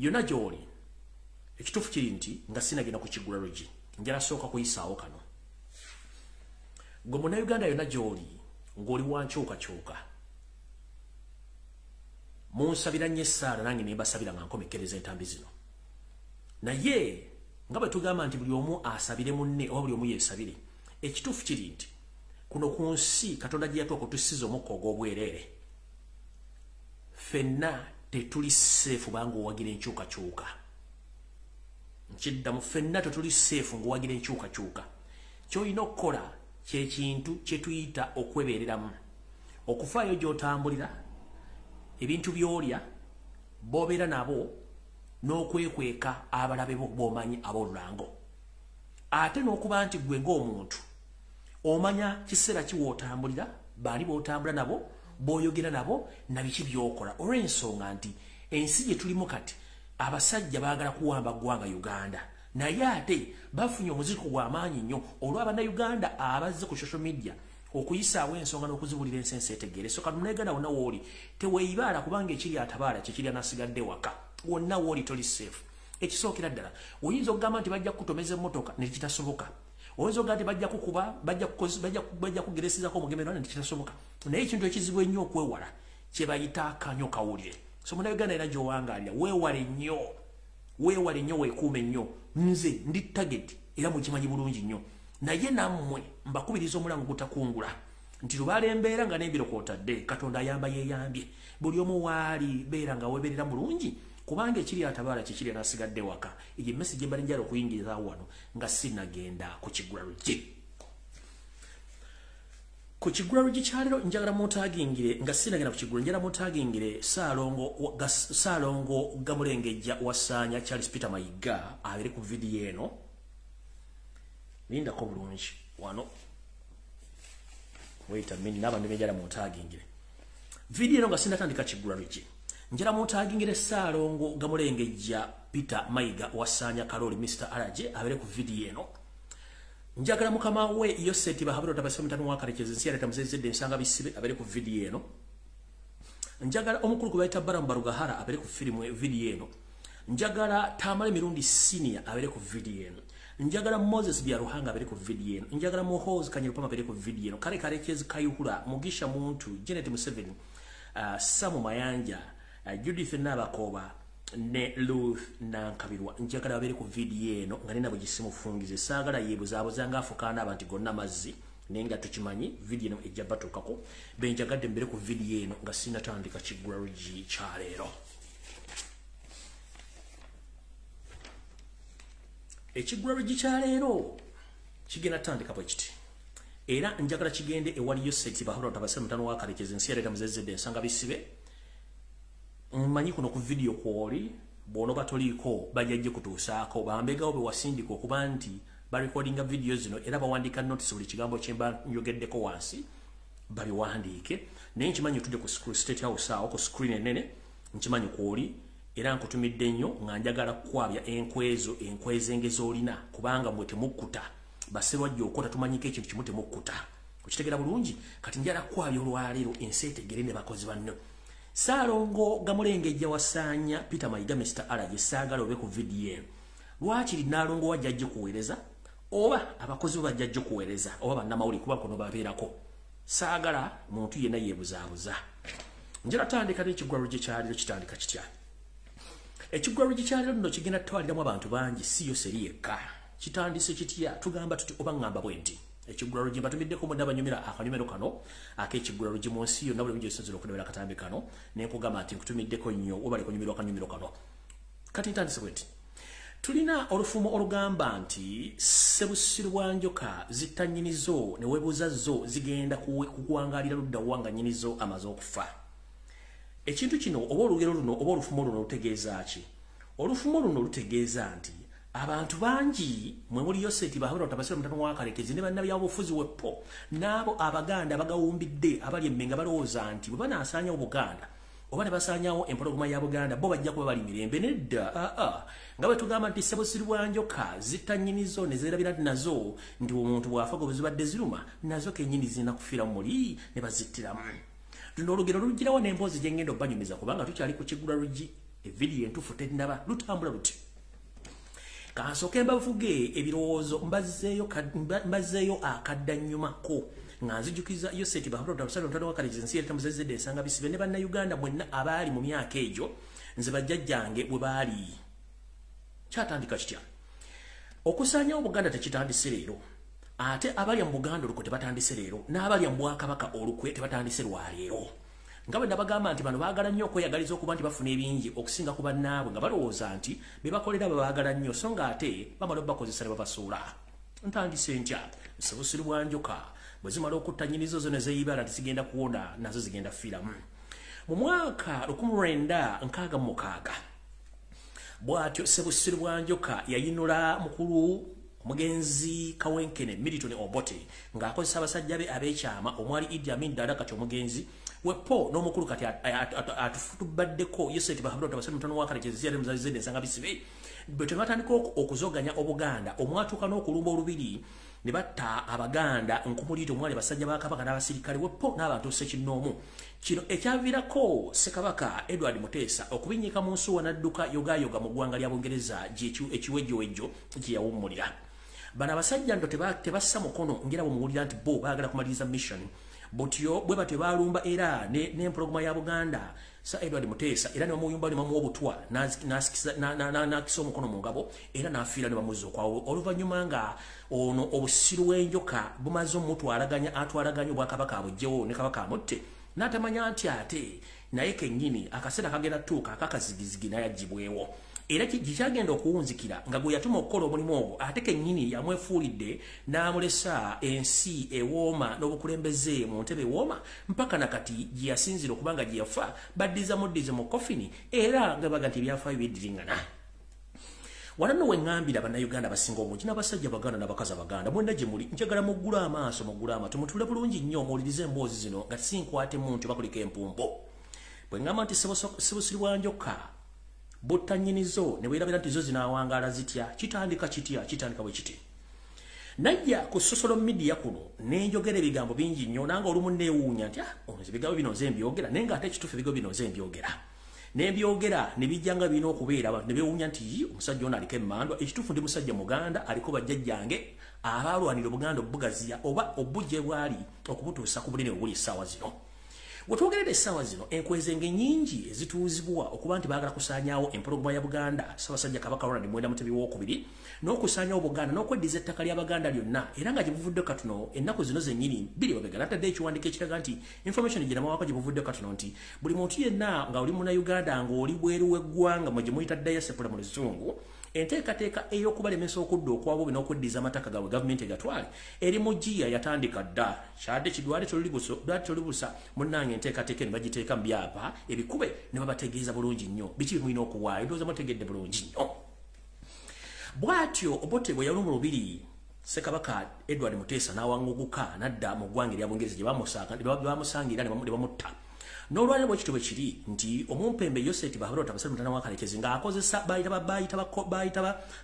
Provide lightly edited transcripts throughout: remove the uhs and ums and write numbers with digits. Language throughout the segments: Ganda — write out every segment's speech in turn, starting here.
yonna gy'oli ekituufu kiri nti nga sinagenda kukigula luggi njala sooka kuyisaawo kano gwe munnayuganda yonna gy'oli ng'oli wankyukakyuka munsabira nnyo essaala nange ne mbasabira nga nkomekkereza entambi zino naye nga bwe tugamba nti buli omu asabire munne oba buli omu yeesabire ekituufu kiri nti kuno ku nsi Katonda gye yatuwa kutussiza omukka ogw'obwereere ffenna tetuli seefu banga owagira enkyukakyuka nkiddamu ffenna tetuli seefu ng'owagira enkyukakyuka ky'olina okukola kyekintu kye tuyita okwebeereramu okufaayo gy'otambulira ebintu by'olya b'obeera nabo n'okwekweka abalabe bo b'omanyi ab'olulango ate n'okuba nti gwe ng'omuntu omanya kiseera kiwootambulira baani b'otambula nabo b'oyogera nabo na biki by'okola olw'ensonga nti ensi gye tulimu kati abasajja baagala kuwamba ggwanga Uganda naye ate bafunye omuziko gw'amaanyi nnyo olw'abannayuganda abazze ku social media okuyisaawo ensonga n'okuzibulira ensensi etegeere so kati munnayuganda wonna wooli teweeyibaala kubanga ekiri atabaala kye kiri anasigadde waka wonna wooli toli seefu ekisookera ddala oyinza okugamba nti bajja kukutomeza emmotoka ne kitasoboka oyinza okugamba nti bajja kukuba bajja kugeresezako omugemerano ne kitasoboka naye ekintu ekizibu ennyo okwewala kye bayita akanyo kawulire so munnayuganda era gy'owangaalira weewale nnyo weekuume nnyo nze ndi target era mukimanyi bulungi nnyo naye nammwe mbakubiriza omulango gutakungula nti lubaala embeera nga n'embiro kw'otadde Katonda ayamba yeeyambye buli omu waali beera nga weeberera mulungi kubanga ekiri atabaala kikiri anasigadde waka egyo emmesi gye mbali njala okuyingiriza wano nga sinagenda kukigula luggi kukigula luggi kyaleero njagala mutagingire nga sinagenda kukigula njala mutagingire Ssaalongo Gamulengejja Wasaanya Charles Peter Mayiga abere ku vidiyo eno lindako bulungi wano wait a minute n'abantu benjala mutagingire vidiyo eno nga sinatandika kigula luggi njala mutagingire Ssaalongo Gamulengejja Peter Mayiga Wasaanya Kaloli Mr. Araje abere ku vidiyo eno njagala mukama we Yoseti bahabiro tabasema mutano wakarekeze nsi yaleta muzezedde ensanga bisibe abere ku vidiyo eno njagala omukulu kubaita Baramba Rugahara abere ku vidiyo eno njagala Tamale Mirundi Senior abere ku vidiyo eno njagala Moses Byaruhanga abere ku vidiyo eno njagala Muhozi Kanyirupama abere ku vidiyo eno kale karekeze Kayuhura Mugisha Muntu Janet Museveni Samu Mayanja Judith Nabakoba ne Ruth Nankabirwa njagala abere ku vidiyo eno nga nina bugisimufungize saagala yeebuzaabuza nga afukaana abantu gonna mazzi nenga tukimanyi vidiyo eno ejja batuukako benjagadde mbere ku vidiyo eno nga sinatandika kigula luggi kyaleero ekigula luggi kyaleero kigenda tandika bwe kiti era njagala kigende ewali Yoseti bahulwa tabasema mutano wakarekeze nsi yaleta muzezedde ensanga bisibe mmanyi kuno ku vidiyo kwoli bono batoliko bajjajje kutuusaako bambegawo be wasindika okuba nti barecordinga vidiyo zino era bawandika notice buli kigambo kyemba njogeddeko wansi babiwandiike naye nkimanyi tudde ku State House awo ku screen enene nkimanyi kwoli era nkutumidde nnyo nga njagala kukwabya enkweze engezoolina kubanga mwe temukkuta baserwajja okota tumanyiko ekintu kimu temukkuta kukitegera bulungi kati njala kukwabya olwaleero ensi etegere ne bakozi banno Ssaalongo Gamulengejja Wasaanya Peter Mayiga Mr. Araje saagala obe ku vidiyo eno lwaki Linaalongo wajjajje kuweereza oba abakozi bajjajje kuweereza oba bannamawuli kuba kono babeerako saagala muntu yenna yeebuzaabuza njala tandika n'ekigula luggi kyaleero kitandika kitya ekigula luggi kyaleero nno kigenda tutwaliramu abantu bangi si Yoseri yekka kitandise kitya tugamba tuti oba ngamba bwe nti ekigula luggi mbatumiddeko mu ndabanyumira akanyumero kano ak'ekigula luggi mu nsi yonna buli bumu gy'osinzira okulebera akatambi kano ne nkugamba nti nkutumiddeko nnyo webale kunyumirwa akanyumiro kano kati ntandise bwe nti tulina olufumo olugamba nti Ssebusiru njoka zitta nnyinizo ne weebuuza zo zigenda kukuwangaalira ludda wanga nnyinizo amaze okufa ekintu kino oba olugero luno oba olufumo luno lutegeeza ki olufumo luno lutegeeza nti abantu bangi mwe muli Yoseti bahabira otabasira mutano wakarekezi ne bannabyabufuzi weppo n'abo Abaganda bagawumbidde abali emmenga balowooza nti bwe banaasaanyawo Buganda oba ne basaanyawo empologoma ya Buganda bo bajja kuba bali mirembe nedda nga bwe tugamba nti Ssebusiru njoka zitta nnyinizo ne zeerabira nazo nti omuntu bw'afa gwe zibadde ziruma nazo kennyini zirina kufiira muli ne bazittiramu luno olugero lugirawo n'emboozi gye ngenda obbanyumiza kubanga tukyali ku kigula luggi evidiyo entuufu tennaba lutambula luti kansooke mbavuge ebirowoozo mbazzeeyo akaddanyumako nga nzijukiza yo seti bahabula tamusalo wa kalejensi ya tamuzezede ensanga bisibe ne bannayuganda mwenna abaali mu myaka egyo nze bajjajjange bwe baali kyatandika kitya okusaanya obuganda tekitandise leero ate abalya mu buganda olukwe tebatandise leero n'abalya mu bwakabaka olukwe tebatandise lwaleero nga bwe nabagamba nti bano baagala nnyo okweyagaliza okuba nti bafuna ebingi okusinga ku bannaabwe nga balowooza nti be bakolera babaagala nnyo so nga ate bamala obakozesa ne babasuula ntandise ntya nsebusiri bwa njoka bwe zimala okutta nnyinizo zo ne zeeyibala nti zigenda kuwona nazo zigenda fiiramu mu mwaka 1966 bw'atyo sebusiri bwa njoka yayinula mukulu omugenzi Kawenkene Milton Obote ng'akozesa abasajja be ab'ekyama omwali Idi Amin Dada kati omugenzi wepo n'omukulu kati atufutubaddeko Yoseti Bahabula Tabasale mutano wa Kalekezi yali muzalizidde ensanga bisibe bwe tebatandika okuzoganya obuganda omwatuuka n'okulumba olubiri ne batta abaganda nkumuliito omwali basajja ba Kabaka n'abasirikale wepo n'abantu ssekinnoomu kino ekyaviirako Ssekabaka Edward Muteesa okubinnyika mu nsuwa n'adduka yogayoga mu ggwanga lya Bungereza ekiwejjowejjo gye yawummulira bano abasajja ndo tebassa mukono ngira bwemuwulira nti bo baagala kumaliriza mission butyo bwe batyo balumba era n'empologoma ya Buganda sa Edward Muteesa era ne bamuyumba ne bamuwa obutwa n'akisa omukono mu ngabo era n'afiira ne bamuzza okwawo oluvannyuma nga ono obusiru w'enjoka bumaze omutwalaganya atwalaganya obwakabaka abugyewo ne Kabaka amutte n'atamanya nti ate naye kennyini akaseera kagenda tuuka akakazigizigi naye agibwewo era kikyagenda okuwunzikira nga gwe yatuma okukola omulimu ogwo ate kennyini yamwefuulidde n'amulesa ensi ewooma n'obukulembeze mu ntebe ewooma mpaka nakati gye yasinzira okubanga gye yafa baddiza muddize mu kofini era nga baga nti ebyafaayo byeddiringana wala nno weŋŋambira bannayuganda abasinga obungi n'abasajja baganda n'abakazi abaganda mwenda gye muli njagala muggule amaaso muggule amatu mutule bulungi nnyo muwulirize emboozi zino nga sinkwatemu nti bakuliko empumbo bwe ŋŋamba nti sebusiri bwa njoka butta nnyinizo ne weerabira nti zo zinaawangaala zitya kitandika bwe kiti najja ku social media kuno nenjogera ebigambo bingi nnyo nanga olumu neewuunya nti ebigambo bino nze mbyogera naye nga ate ekituufu ebigambo bino nze mbyogera nembyogera ne bijjanga birina okubeera ne beewuunya nti omusajja ono aliko emmandwa ekituufu ndi musajja muganda aliko bajjajjange abaalwanira obuganda obugaziya oba obujje bwali okubutuusa ku bunene obuli essaawa zino wetwogeredde essaawa zino enkwezenge nnyingi ezituuzibwa okuba nti baagala kusaanyaawo empologoma ya Buganda Ssaabasajja Kabaka Ronald Muwenda Mutebi II n'okusaanyaawo Buganda n'okweddiza ettaka lya Baganda lyonna era nga gye buvudde katuno ennaku zino zennyini biri babega natadde ekiwandiiko ekiraga nti information gye namawako gye buvudde katuno nti buli muntu yenna nga oli munnayuganda ng'oli bweru w'eggwanga mwe gye muyita diaspora mu Luzungu enteekateeka ey'okubalemesa okudda okwabo be n'okweddiza amataka gaabwe gavumenti egatwale eri mu giya yatandika dda kyadde kidwale tolibusa munnange enteekateeka ne bagiteeka mu byapa ebikube ne babategeeza bulungi nnyo biki bimulina okuwaayo ndowooza mutegedde bulungi nnyo bw'atyo Obote bwe yalumba olubiri Ssekabaka Edward Muteesa n'awanguguka n'adda mu ggwanga erya Bungereza gye bamusangira ne bamutta n'olwaliro bwekityo bwe kiri nti omumpembe Yoseti Bahabula Tabasale mutana wa Kalekezi ng'akozesa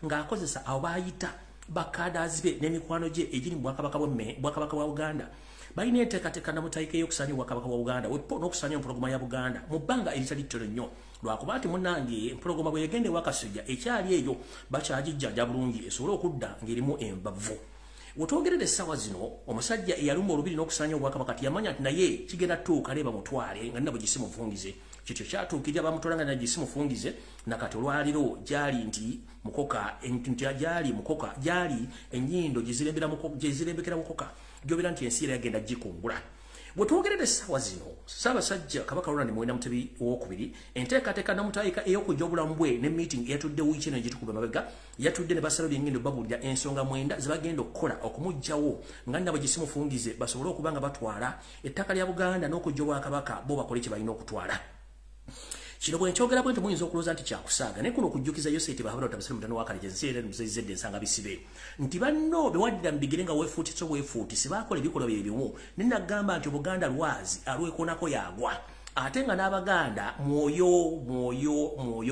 ng'akozesa abo baayita bakadazi be n'emikwano gye egiri mu bwakabaka bwa Buganda balina enteekateeka namutayika ey'okusaanya obwakabaka bwa Buganda n'okusaanya empologoma ya Buganda mu bbanga eritali ttono nnyo lwakuba nti munnange empologoma bwe yagenda ewa Kasujja ekyali eyo bakyagijjanja bulungi esobole okudda ng'erimu embavu wetwogeredde essaawa zino omusajja eyalumba olubiri n'okusaanya obwakabaka kati yamanya nti naye kigenda tuuka leeba mutwale nga nna bwe gisimufungize kityo kyatuukirira bamutwala nga naye gisimufungize nakati olwaliro gyali nti mukoka gyali ennyindo gye zirembekera mukoka gyobera nti ensi era yagenda gikungula bwetwogeredde essaawa zino Ssaabasajja Kabaka Ronald Muwenda Mutebi II enteekateeka namutayika ey'okujja obulamu bwe ne meeting eyatudde wiiki eno gitukuba mabega yatudde ne basala byengendo babulira ensonga mwenda ze bagenda okukola okumuggyawo nga nabo gisimufungize basobole okuba nga batwala ettaka lya Buganda n'okujja obwakabaka bo bakole kye balina okutwala kino bwe nkyogera bwe nti muyinza okulooza nti kyakusaaga naye kuno okujjukiza Yoseti Bahabula Tabasale mutano wa Kalekezi era muzizedde ensanga bisibe nti banno bewaddira mu bigere nga weefuutise bwefuutise baakola ebikolwa bye bimu ne nagamba nti Obuganda lwazi alwekoonako yagwa ate nga n'Abaganda mwoyo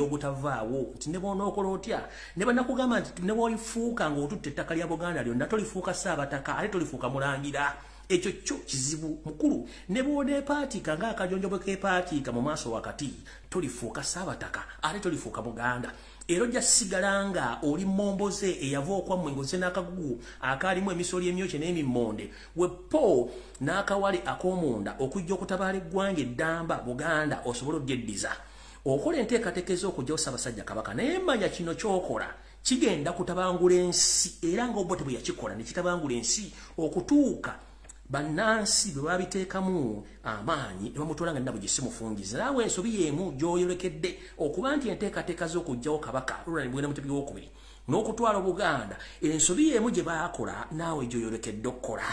ogutavaawo nti ne bw'onookola otya ne bannakugamba nti ne bw'olifuuka ng'otutte ettaka lya Buganda lyonna tolifuuka Ssaabataka ate tolifuuka Mulangira ekyo kyo kizibu mukulu ne bwone party kanga akajonjobo ke party ka mu maaso wakati tulifuuka Saabataka ate tulifuuka Buganda ero ja sigalanga oli momboze eyavo kwa mwengoze nakagugu akalimu emisoli emyoche n'emimonde wepo nakawale akomunda okujja okutabala eggwange ddamba Buganda osobola oddediza okola enteekateekezo okujja Ssaabasajja Kabaka naye manya kino kyokola kigenda kutabangula ensi era ng'obote bwe yakikola ne kitabangula ensi okutuuka bannansi bwe babiteekamu amaanyi ne bamutwala nga nabo gye simufungiza naawe ensobi y'emu gy'oyolekedde okuba nti enteekateeka z'okugjawo Kabaka Lwabanta Bwenda Mutebi w'okubiri n'okutwala Buganda ensobi y'emu gye baakola naawe gy'oyolekedde okukola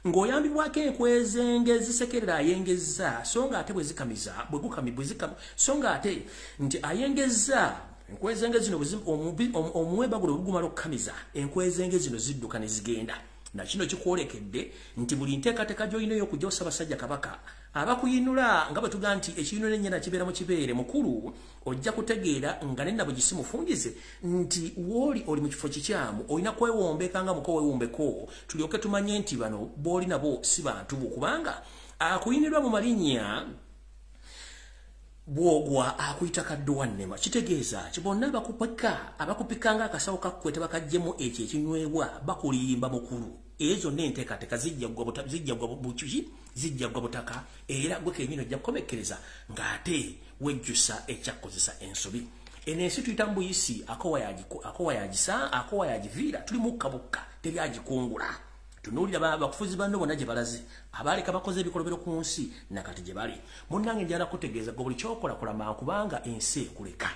ng'oyambibwako enkwezenge zisekerera ayengezza so nga ate bwe zikamiza so nga ate nti ayengezza enkwezenge zino omuwebagula obugumala okukamiza enkwezenge zino zidduka ne zigenda na kino kikwolekedde nti buli nteekateeka gy'olina y'okujjawo Ssaabasajja Kabaka abakuyinula nga bwe tugaa nti ekiyinula ennyana kibeera mu kibeere mukulu ojja kutegeera nga nenna bwe gisimufungize nti wooli oli mu kifo kikyamu olina kwewombeeka nga muko weewumbeko tulyoke tumanye nti bano booli nabo si bantu bo kubanga akuyinirwa mu malinnya bwogwa akuyita kadduwannema kitegeeza kibonna abakupika nga akasawo kakkwete bakajjemu ekyo ekinywebwa bakulimba mukulu ezo n'enteekateeka zijja gwa butaka era gwe kennyini ojja kukomekkereza ng'ate wejjusa ekyakozesa ensobi eno ensi tuyita mu buyisi akowa yagiviira tuli mukkabukka teryagikungula tunuulira bakufuzi banno bonna gye balaze abaaleka bakoze ebikolobero ku nsi nakati gye bali munnange njala kutegeeza gwe buli kyokola kulama kubanga ensi ekuleka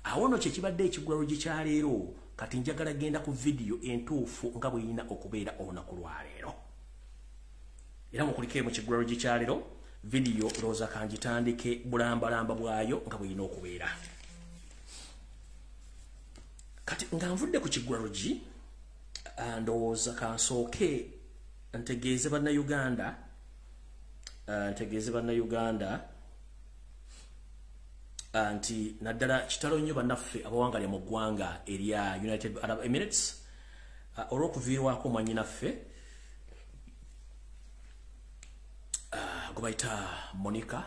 awo nno kyekibadde ekiggwalo gikyaleero kati njagala genda ku vidiyo entuufu nga bweyina okubeera olunaku lwaleero era mukulikee mu kiggwalo gikyaleero vidiyo looza kangitandike bulambalamba bwayo nga bweyina okubeera kati nga nvudde ku kiggwalo gi ndowooza kansooke ntegeeze bannayuganda nti naddala kitalo nnyo bannaffe abawangalya mu ggwanga erya United Arab Emirates olw'okuviirwako mwannyinaffe gwe bayita Monica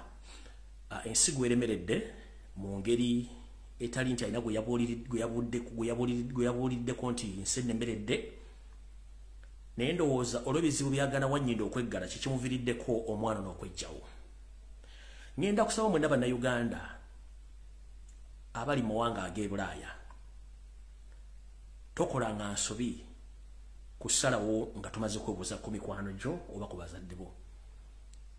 ensigo eremeredde mu ngeri etali nti alina gwe yabuuliddeko nti nsi enemberedde naye ndowooza olw'ebizibu byagana Wanyinda okweggala kikimuviriddeko omwana n'okwejjawo ngenda kusaba mwenda bannayuganda abali mu mawanga ag'e Bulaaya tokolanga nsobi kusalawo nga tumaze kwebuuza ku mikwano gyo oba ku bazadde bo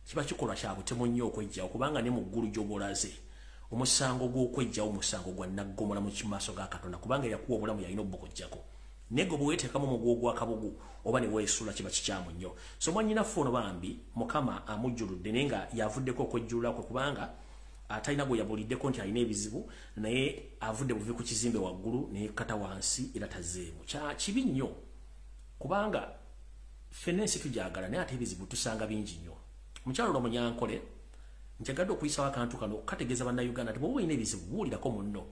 kiba kikolwa kya butemu nnyo okwejjawo kubanga ne mu ggulu gy'obulaze omusango gw'okwejjawo musango gwa naggomola mu maaso ga Katonda kubanga yakuwa obulamu yalina obbokojjako naye gwe bwe weeteekamu omugwo gw'akabugu oba ne weesula kiba kikyamu nnyo so mwannyinaffe ono bambi Mukama amujjuludde naye nga yavuddeko okwejjulula kwe kubanga atalina gwe yabuuliddeko nti alina ebizibu naye avudde buvi ku kizimbe waggulu naye kata wansi era tazzeemu kya kibi nnyo kubanga ffenna ensi tugyagala naye ate ebizibu tusanga bingi nnyo mukyalo ono Munyankole njagadde okuyisawo akantu kano kategeeza bannayuganda nti bw'oba olina ebizibu buulirako munno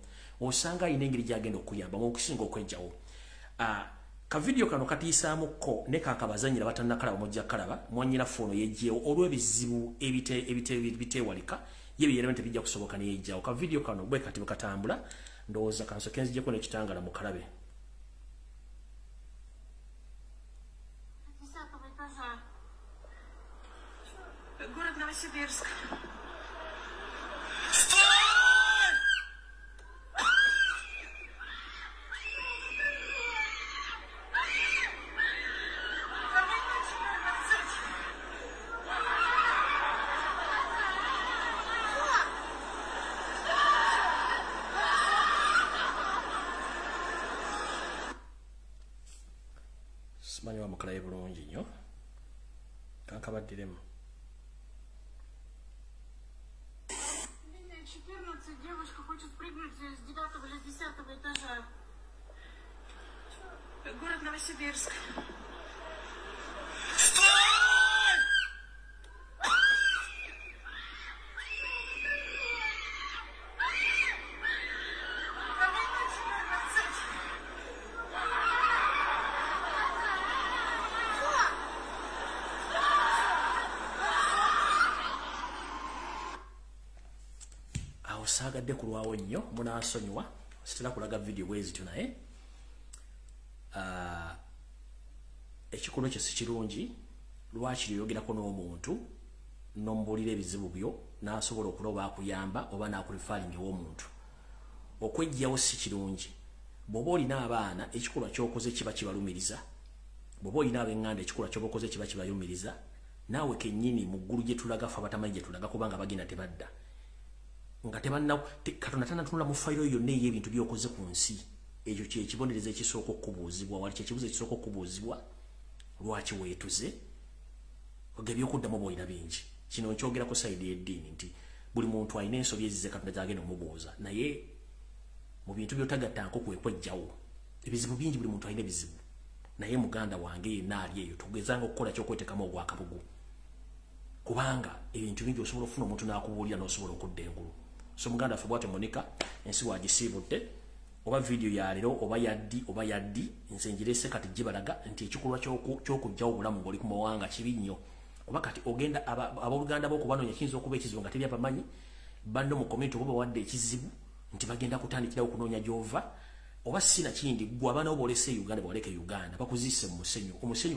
osanga alina engeri gy'agenda okuyambamu okusinga okwejjawo kavidiyo kano katiisaamuko ne kakabazanyira batannakalaba mujja kalaba mwannyinaffe ono yejjeewo olw'ebizibu ebiteewalika ye biyereme tebijja kusoboka ne yejjawo kavidiyo kano bwe kati bwekatambula ndowooza kansoke nzijjeko n'ekitangala mu kalabe Город Новосибирск. Simanyi wamukalayo bulungi nnyo kankabaddiremu 14 девушка хочет прыгнуть с 9 или 10 этажа. Город Новосибирск. sagadde kulwawo nnyo munaasonyiwa sitera kulaga video bwezityo naye ekikolwa ekyo si kirungi lwaki yogerako n'omuntu n'omubulira ebizibu byo n'asobola okuloba akuyamba oba n'akulifalinga ew'omuntu okwejjawo si kirungi bw'oba olina abaana ekikolwa ky'okoze kiba kibalumiriza bw'oba olina ab'eŋŋanda ekikolwa ky'oba okoze kiba kibayumiriza naawe kennyini mu ggulu gye tulaga ffe abatamanyi gye tulaga kubanga bagenda tebadda nga Katonda tanatunula mu fayiro yonna ey'ebintu by'okoze ku nsi ekyo kyekibonerezo ekisooka okubuuzibwa wali kyekibuzo ekisooka okubuuzibwa lwaki weetuze ebyokuddamu bw'olina bingi kino nkyogerako sayidi y'eddiini nti buli muntu alina ensobi ezize Katonda gy'agenda omubuuza naye mu bintu by'otagattako kwejjawo ebizibu bingi buli muntu alina ebizibu naye muganda wange yenna ali eyo tugezanga okukola ky'okweteekamu ogwakabugu kubanga ebintu bingi osobola okufuna omuntu n'akubuulira n'osobola okudda engulu so muganda ffe bwatyo Monica ensi wagisiibudde oba video ya leero oba yaddi nze njirese kati gibalaga nti ekikolwa ky'okugyawo obulamu ng'oli ku mawanga kibi nnyo oba kati ogenda abooluganda b'okubanoonya kiyinza okuba ekizibu nga teri abamanyi banno mu komenti oba bawadde ekizibu nti bagenda kutandikirawo okunoonya gy'ova oba sina kindi gwe abaana bo olese Uganda bwoleke Uganda bakuziise mu musenyu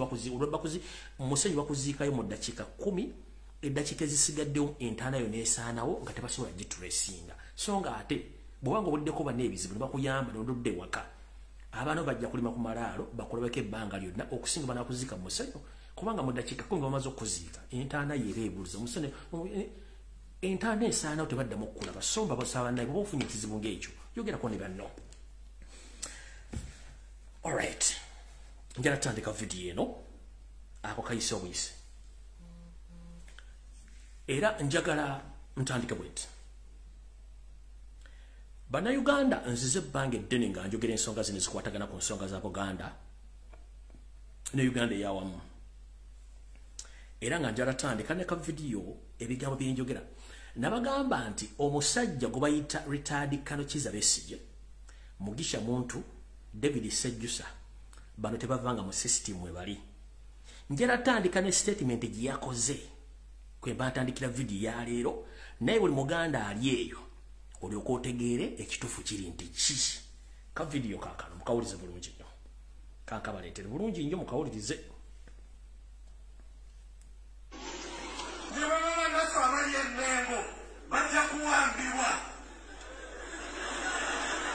bakuziikayo mu ddakiika 10 eddakiika ezisigaddewo entaana yo neesaanawo nga tebasobola gitresinga so nga ate bw'obanga obuliddeko banna ebizibu ne bakuyamba n'odudde ewaka abaana bajja kulima ku malaalo bakulabeko ebbanga lyonna okusinga banakuziika mu musenyu kubanga mu ddakiika 10 bamaze okuziika entaana ye ebeebuuza musenyu entaana esaanawo tebaddamu okukulaba so mbabasaba naye bw'oba ofunye ekizibu ng'ekyo yogerako ne banno. Alright, njala tandika video eno ako kayise obuyise era njagala ntandike bweti Bannayuganda nzize ebbanga eddene nga njogera ensonga zino zikwatagana ku nsonga za Buganda ne Uganda eyawamu era nga njala tandika ne ka video ebigambo bye njogera nabagamba nti omusajja gwe bayita retired Colonel Kizza Besigye Mugisha Muntu David Sejjusa bano tebavanga mu system we bali njala tandika ne statement gye yakoze kwe batandikira video ya leero naye buli muganda ali eyo olyoka otegeere ekitufu kiri nti ki ka video kakano mukawulize bulungi nnyo kankabaleetere bulungi nnyo mukawulirize bajja kuwambibwa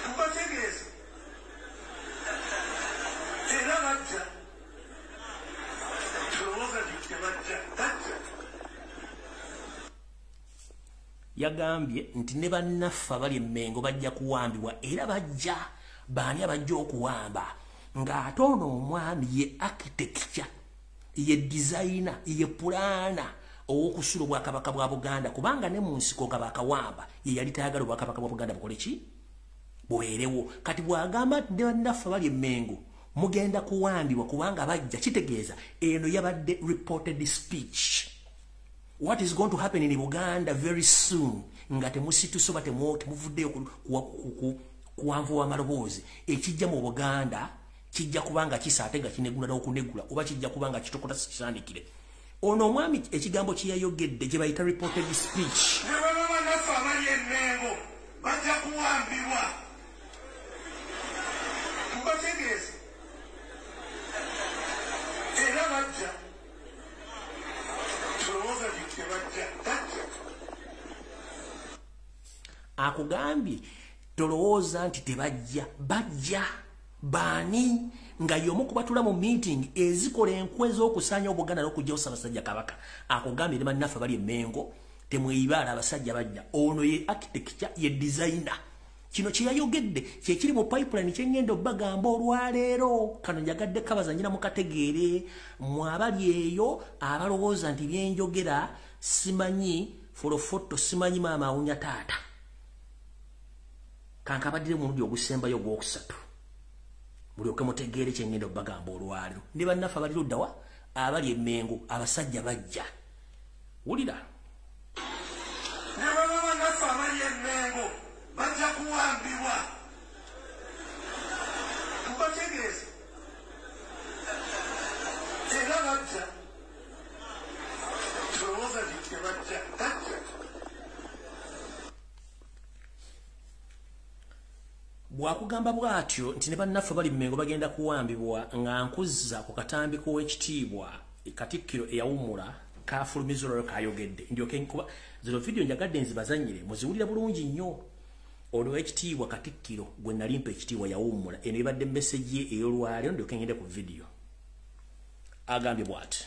kubategeeza era bajja tulowooza nti tebajja yagambye nti ne bannaffe abali emmengo bajja kuwambibwa era bajja baani abajja okuwamba ng'ate ono omwami ye architecture ye designer ye pulaana ow'okusula obwakabaka bwa Buganda kubanga ne mu nsiko nga bakawamba ye yali tayagala obwakabaka bwa Buganda bukole ki buweerewo kati bw'agamba nti ne bannaffe abali emmengo mugenda kuwambibwa kubanga bajja kitegeeza eno yabadde reported speech. What is going to happen in Uganda very soon nga temusituso ba temuvuddeyo kuwanvuwa amaloboozi ekijja mu Buganda kijja kubanga kisaate nga kinegula n'okunegula oba kijja kubanga kitokota kisandikire ono omwami ekigambo kye yayogedde gye bayita reported speech bajja kuwambibwa kubategeeza era bajja akugambye tolowooza nti tebajja bajja baani nga y'omu kubatula mu meeting ezikola enkwe z'okusaanya Obuganda n'okugyawo Ssaabasajja Kabaka akugambye ne bannaffe bali emmengo temweyibaala abasajja bajja ono ye architecture ye designer kino kye yayogedde kye kiri mu pipeline kye ngenda obbagamba olwaleero kano njagadde kabazanyira mu kategeere mwabali eyo abalowooza nti byenjogera simanyi folofoto simanyi maama awunya taata kankabaddire mulundi ogusembayo ogwokusatu mulyoke mutegeere kye ngenda obbagamba olwaleero ne bannaffe abali luddawa abali emmengo abasajja bajja wulira ne baba bannaffe abali emmengo bajja kuwambibwa kubategeeza era bajja tulowooza nti tebajja bwakugamba bwatyo nti ne bannaffe bali Mmengo bagenda kuwambibwa nga nkuzza ku katambi k'owekitiibwa Katikkiro eyawummula kaafulumizolo kayogedde ndyoke nkuba zino video njagadde nzibazanyire muziwulira bulungi nnyo ono ekitiibwa Katikkiro gwe nali mpa ekitiibwa yawummula eno ebadde message ye ey'olwaleero ndyoke ngende ku video agambye bw'ati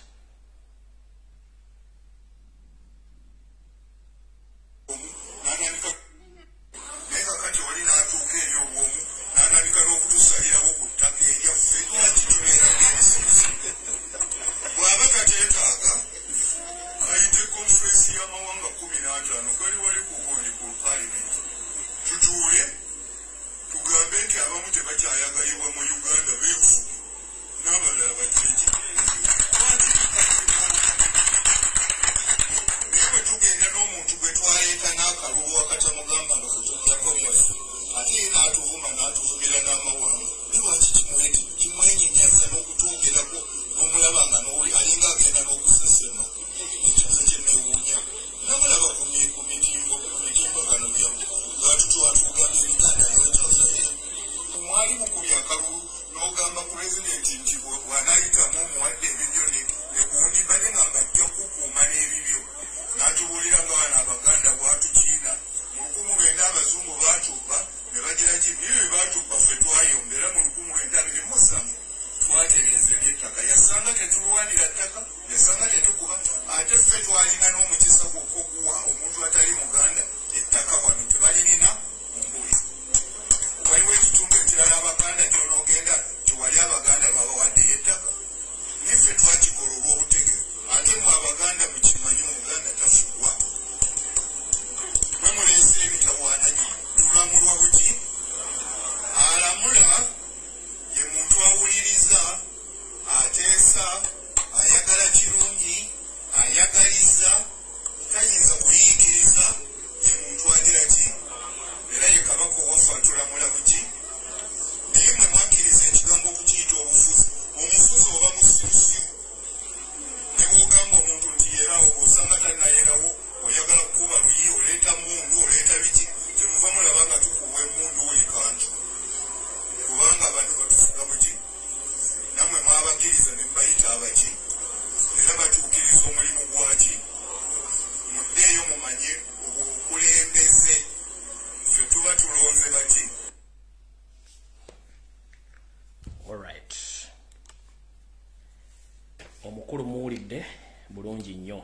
omukulu muwulidde bulungi nnyo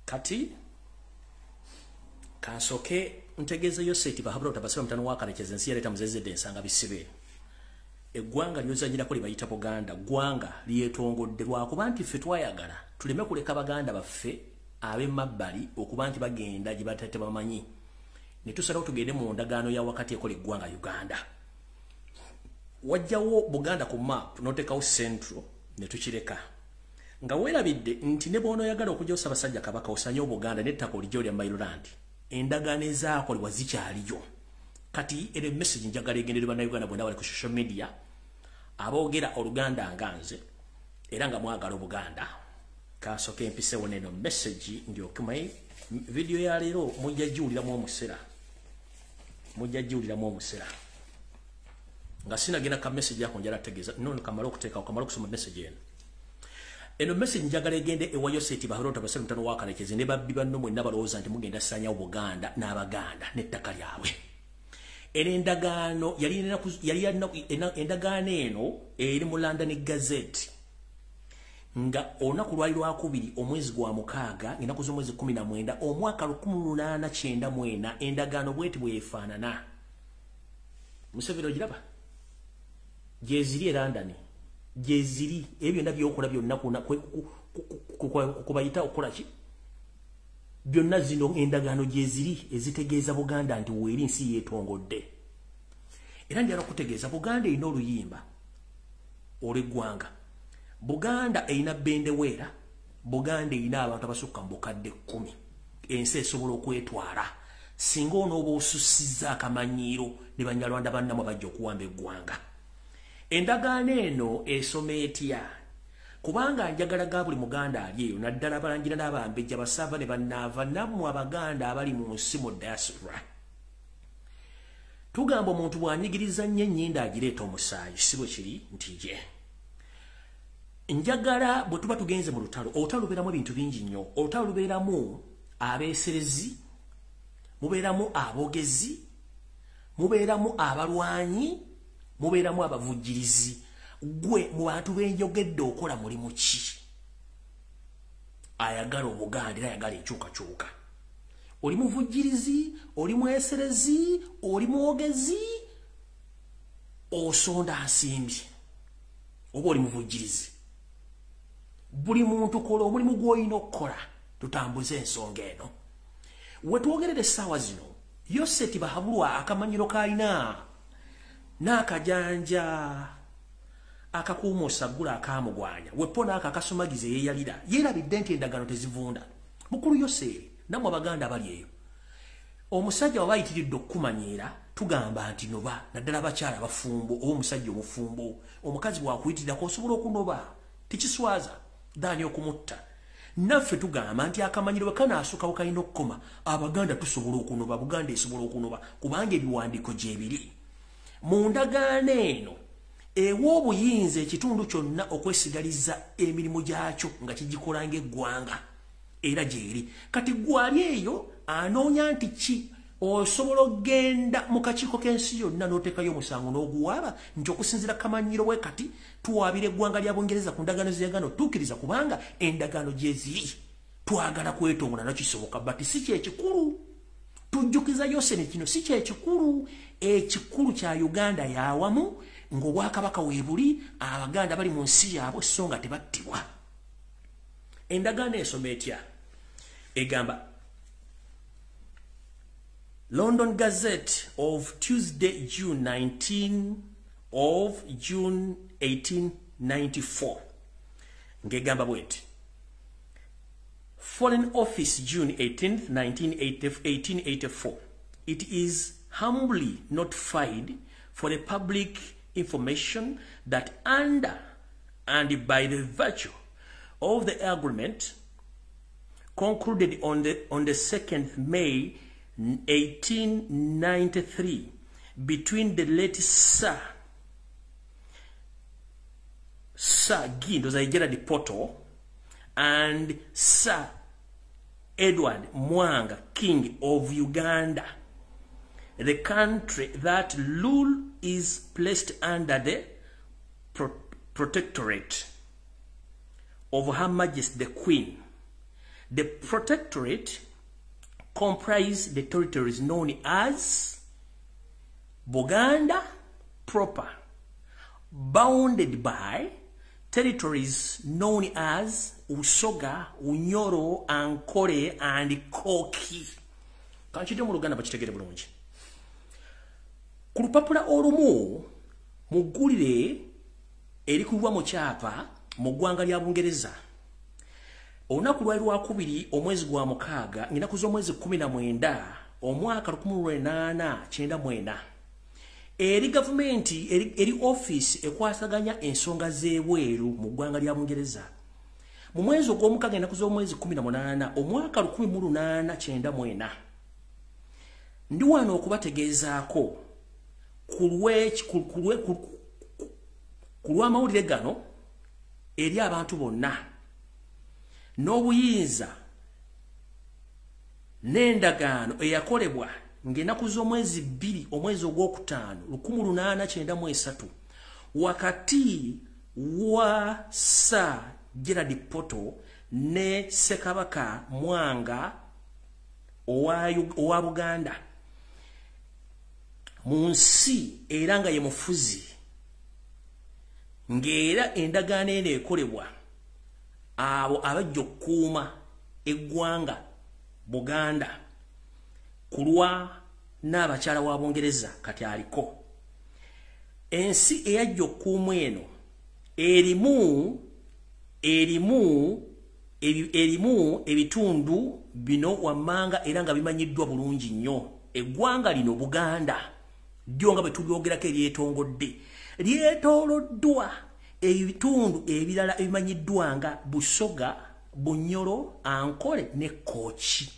kati kansoke ntegezeyo seti bahabula otabasira mutano wakalekeze ensi yaleta muzezedde ensanga bisibe eggwanga lyozanyirako libayita Buganda gwanga lyetongodde lwakuba nti ffe twayagala tuleme kuleka baganda baffe ab'emabbali okuba nti bagenda gye batate bamanyi ne tusalawo tugende mu ndagaano ya wakati ekola eggwanga Uganda wajjawo Buganda ku map notekawo central ne tukireka nga weerabidde nti ne bwono yagala okujja Ssaabasajja Kabaka osanye Buganda n'ettaka olijjo lya Mayiland endagaano ezaakolebwa zikyaliyo kati ere message njagala egenderera bannayuganda bonna bali ku social media aboogera Oluganda nganze era nga mwagala Buganda kasoke empisewo neno message ndyokumayi video ya leero mujja jiwuliramu omusera nga sinagenda ka message yako njala tegeza nono kamala okuteeka okamala okusoma message eno message njagala egende ewayo seti bahoro tabasira mutano wakalekeze ne babbi banno mwenna balowooza nti mugenda ssanya Buganda n'Abaganda n'ettaka lyabwe endagaano yali endagaano eno eri mu London Gazette nga olunaku lwali lwakubiri omwezi gwa mukaaga ennaku z'omwezi 19 omwaka 1894 endagaano bweti bwefaanana Museveni ogiraba gyeziri e London gyeziri ebyo byonna byokola byonna kubayita okola ki byonna zino endagaano gyeziri ezitegeeza Buganda nti weeri ensi yeetongodde era njala kutegeeza Buganda erina oluyimba olw'eggwanga Buganda erina bendeweera Buganda erina abantu abasukka mu bukadde 10 ensi esobola okwetwala singa onooba osussizza akamanyiiro ne Banyarwanda bannamu bajja okuwamba eggwanga endagaano eno esoma etya kubanga njagala ga buli Muganda ali eyo naddala abalangira n'abambejja basaava ne bannaava nammwe Abaganda abali mu nsi mu diaspora tugamba omuntu bw'anyigiriza nnyo ennyinda agireeta omusaayi si bwe kiri nti je njagala bwe tuba tugenze mu lutalo olutalo lubeeramu ebintu bingi nnyo olutalo lubeeramu abeeserezi mubeeramu aboogezi mubeeramu abalwanyi mubeeramu abavujjirizi gwe mu bantu benjogedde okola mulimu ki ayagala Obuganda era ayagala enkyukakyuka oli muvujjirizi oli mweserezi oli mwogezi osonda nsimbi oba oli muvujjirizi buli muntu kola omulimu gw'olina okukola tutambuze ensonga eno wetwogerera essaawa zino Yoseti Bahabulwa akamanyiro k'alina n'akajanja akakuuma osagula akamugwanya wepona akakasumagize yeeyalira yeerabidde nti endagano tezivunda mukulu Yoseri namwe Abaganda bali eyo omusajja waba ayitiridde okukumanyiira tugamba nti noba naddala abakyala bafumbo oba omusajja omufumbo omukazi bw'akuyitirirako osobola okunoba tikiswaza daani okumutta naffe tugamba nti akamanyiro bwe kanaasukawo kalina okukoma Abaganda tusobola okunoba Buganda esobola okunoba kubanga ebiwandiiko gyebiri mu ndagaano eno ew'obuyinza ekitundu kyonna okwesigaliza emirimu gyakyo nga kigikola ng'eggwanga era gyeri kati gwali eyo anoonya nti ki osobola okgenda mu kakiiko k'ensi yonna n'oteekayo omusango n'oguwaaba nti okusinziira kamanyiro bwe kati tuwaabira eggwanga lya Bungereza ku ndagaano z'endagaano tuukiriza kubanga endagaano gye ziri twagala kwetongola nakisoboka bati si kyekikulu tujjukiza Yoseni kino si kyekikulu ekikulu kya Uganda yawamu ng'Obwakabaka weebuli Abaganda bali mu nsi yaabwe so nga tebattibwa endagaano esoma etya egamba London Gazette of Tuesday, June 1894. Ngegamba bweti. Foreign Office, June 18th, 1884. It is humbly notified for the public information that under and by the virtue of the agreement concluded on the 2nd May 1893 between the late Sir Gindo Zaigera de Poto and Sir Edward Mwanga, King of Uganda, the country that rule is placed under the protectorate of Her Majesty the Queen. The protectorate comprise the territories known as Buganda proper, bounded by territories known as Usoga, Unyoro, Ankole, and Koki. Kanchite mu Luganda bakitegere bulungi. Ku lupapula olumu mugulire erikulwa mu kyapa mu ggwanga lya Bungereza. Olunaku lwali lwakubiri omwezi gwa mukaaga ng'ennaku z'omwezi 19 omwaka 1894 eri gavumenti eri office ekwasaganya ensonga z'ebweru mu ggwanga lya Bungereza mu mwezi ogw'omukaaga ennaku z'omwezi 18 omwaka 1894 ndi wano okubategeezaako ku lw'amawulire gano eri abantu bonna n'obuyinza n'endagaano eyakolebwa ng'ennaku z'omwezi 2 omwezi ogw'okutaano 1893 wakati wa Sir Gerard Poto ne Ssekabaka Mwanga owa Buganda mu nsi era nga ye mufuzi ng'era endagaano eno ekolebwa abo abajja okukuuma eggwanga Buganda kulwa n'abakyala wa Bungereza kati aliko ensi eyajja okukuuma eno erimu ebitundu bino wammanga era nga bimanyiddwa bulungi nnyo eggwanga lino Buganda ddyo nga bwe tulyogerako eryetongodde lyetooloddwa ebitundu ebirala ebimanyiddwa nga Busoga, Bunyoro, Ankole ne Koki.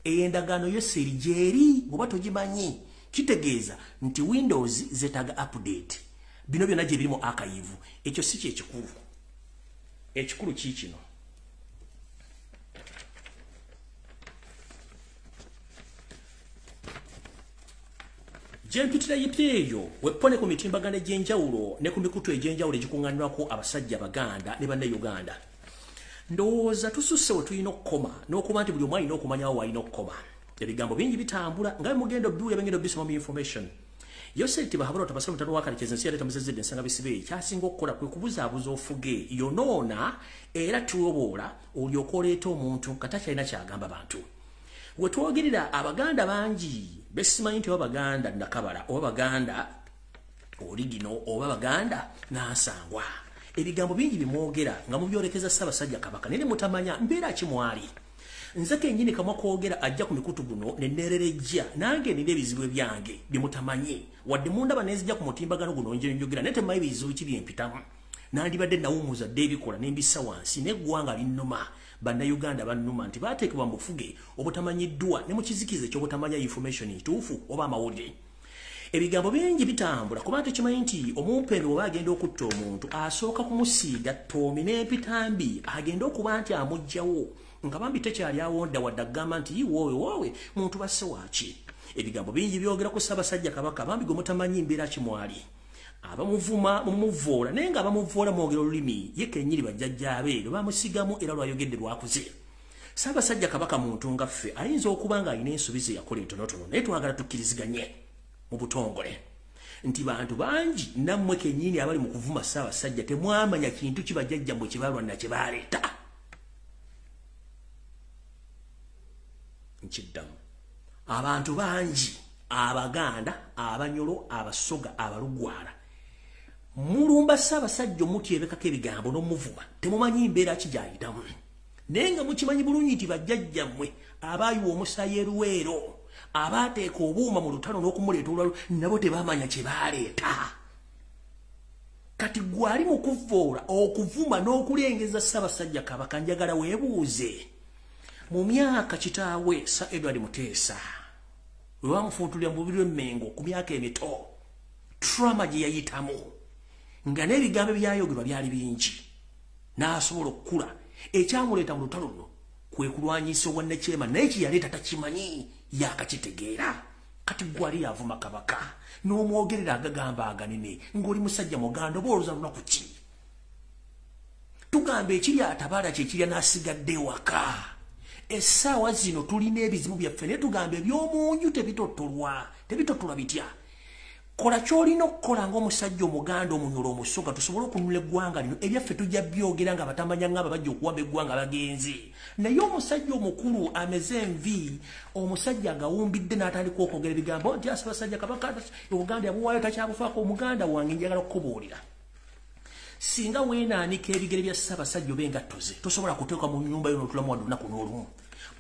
Endagaano Yoseri gyeri oba togimanyi kitegeeza nti Windows zetaga update bino byonna gye biri mu archive ekyo si kyekikulu ekikulu kikino Jempitira yipyeyo wepone ku mitimbagano egy'enjawulo ne ku mikutu egy'enjawulo egikuŋŋaanirwako abasajja Baganda ne banne Uganda. Ndowooza tususse we tulina okukoma n'okuba nti buli omu alina okumanyawo w'alina okukoma. Ebigambo bingi bitambula nga mugenda obbiwula ebengenda obbisoma mu information. Yoseti bahabula otabasala mutano wakalikeza ensi yaleeta muzezedde ensanga bisibe kyasinga okukola kwe kubuzaabuza ofuge yonoona era tuwoboola olyoka oleeta omuntu nga takyalina kyagamba bantu. We twogerera Abaganda bangi besimanyi nti Abaganda nakabala oba Baganda origino oba Baganda nansangwa. Ebigambo bingi bimwogera nga mubyolekeza Ssaabasajja Kabaka nene mutamanya mbeera kimwali. Nze kennyini kamwa kwogera ajja ku mikutu guno ne neererejja nange nina ebizibu byange bimutamanyi wadde mundaba neezijja ku mutimbagano guno njogera naye temanyi bizibu ki byempitamu. Nandibadde nawumuza dde ebikola n'embissa wansi n'eggwanga linnuma. Bannayuganda bannuma nti baateekebwa mu bufuge obutamanyiddwa ne mu kizikiza ekyobutamanya information ntuufu oba amawulire. Ebigambo bingi bitambula kuba tekimanyi nti omumpembe bw'oba agenda okutta omuntu asooka kumusiiga ttoomi n'empitambi agenda okuba nti amuggyawo nga bambi tekyali awonda wadde agamba nti woowe muntu basse waaki. Ebigambo bingi byogera ku Ssaabasajja Kabaka bambi gwe mutamanyi mbeera kimwali. Abamuvuma mumuvoola naye nga abamuvoola mwogera olulimi ye kennyini bajjajjaabe lwe bamusigamu era lwayogedde lwakuze. Ssaabasajja Kabaka muntu nga ffe ayinza okuba nga alina ensobi ze yakola entonotono naye twagala tukkiriziganye mu butongole nti bantu bangi nammwe kennyini abali mu kuvuma Ssaabasajja temwamanya kintu kibajjajjammwe kye balwanira kye baaleeta. Nkiddamu abantu bangi Abaganda Abanyolo Abasoga Abalugwala mulumba Ssaabasajja omutyebekako ebigambo n'omuvuma temumanyi mbeera ki gy'ayitamu naye nga mukimanyi bulungi nti bajjajjammwe abaayiwa omusaayi eruweero abaateeka obuuma mu lutalo n'okumuleeta olwalo nabo tebamanya kye baaleeta. Kati gwali mu kuvvoola okuvuma n'okulengeza Ssaabasajja Kabaka njagala weebuuze mu myaka kitaawe Sir Edward Muteesa we bamufuutulira mu bubiri w'emmengo ku myaka emito trauma gye yayitamu nga n'ebigambo byayogerwa byali bingi n'asobola okukula ekyamuleeta mu lutalo luno kwe kulwanyisa obwannakyema naye kye yaleeta takimanyi yakakitegeera. Kati gwali yavuma Kabaka n'omwogerera agagamba aganene ng'oli musajja muganda oba olowooza lunaku ki? Tugamba ekiri atabaala kye kirya n'asigadde ewaka. Essaawa zino tulina ebizibu byaffe naye tugamba eby'omunju tebitottolwa bitya. Kola ky'olina okukola ng'omusajja omuganda Omunyolo Omusoga tusobole okununula eggwanga lino ebyaffe tujja byogera nga batamanya ng'abo bajja okuwamba eggwanga bagenzi. Naye omusajja omukulu ameze envi omusajja agawumbidde n'atandika okwogera ebigambo nti Ssaabasajja Kabaka Uganda yabuwaayo takyabufaako omuganda wange njagala okukubuulira. Singa weenaanika ebigere bya Ssaabasajja oba engatto ze tosobola kuteeka mu nnyumba yo n'otulamu wadde olunaku n'olumu.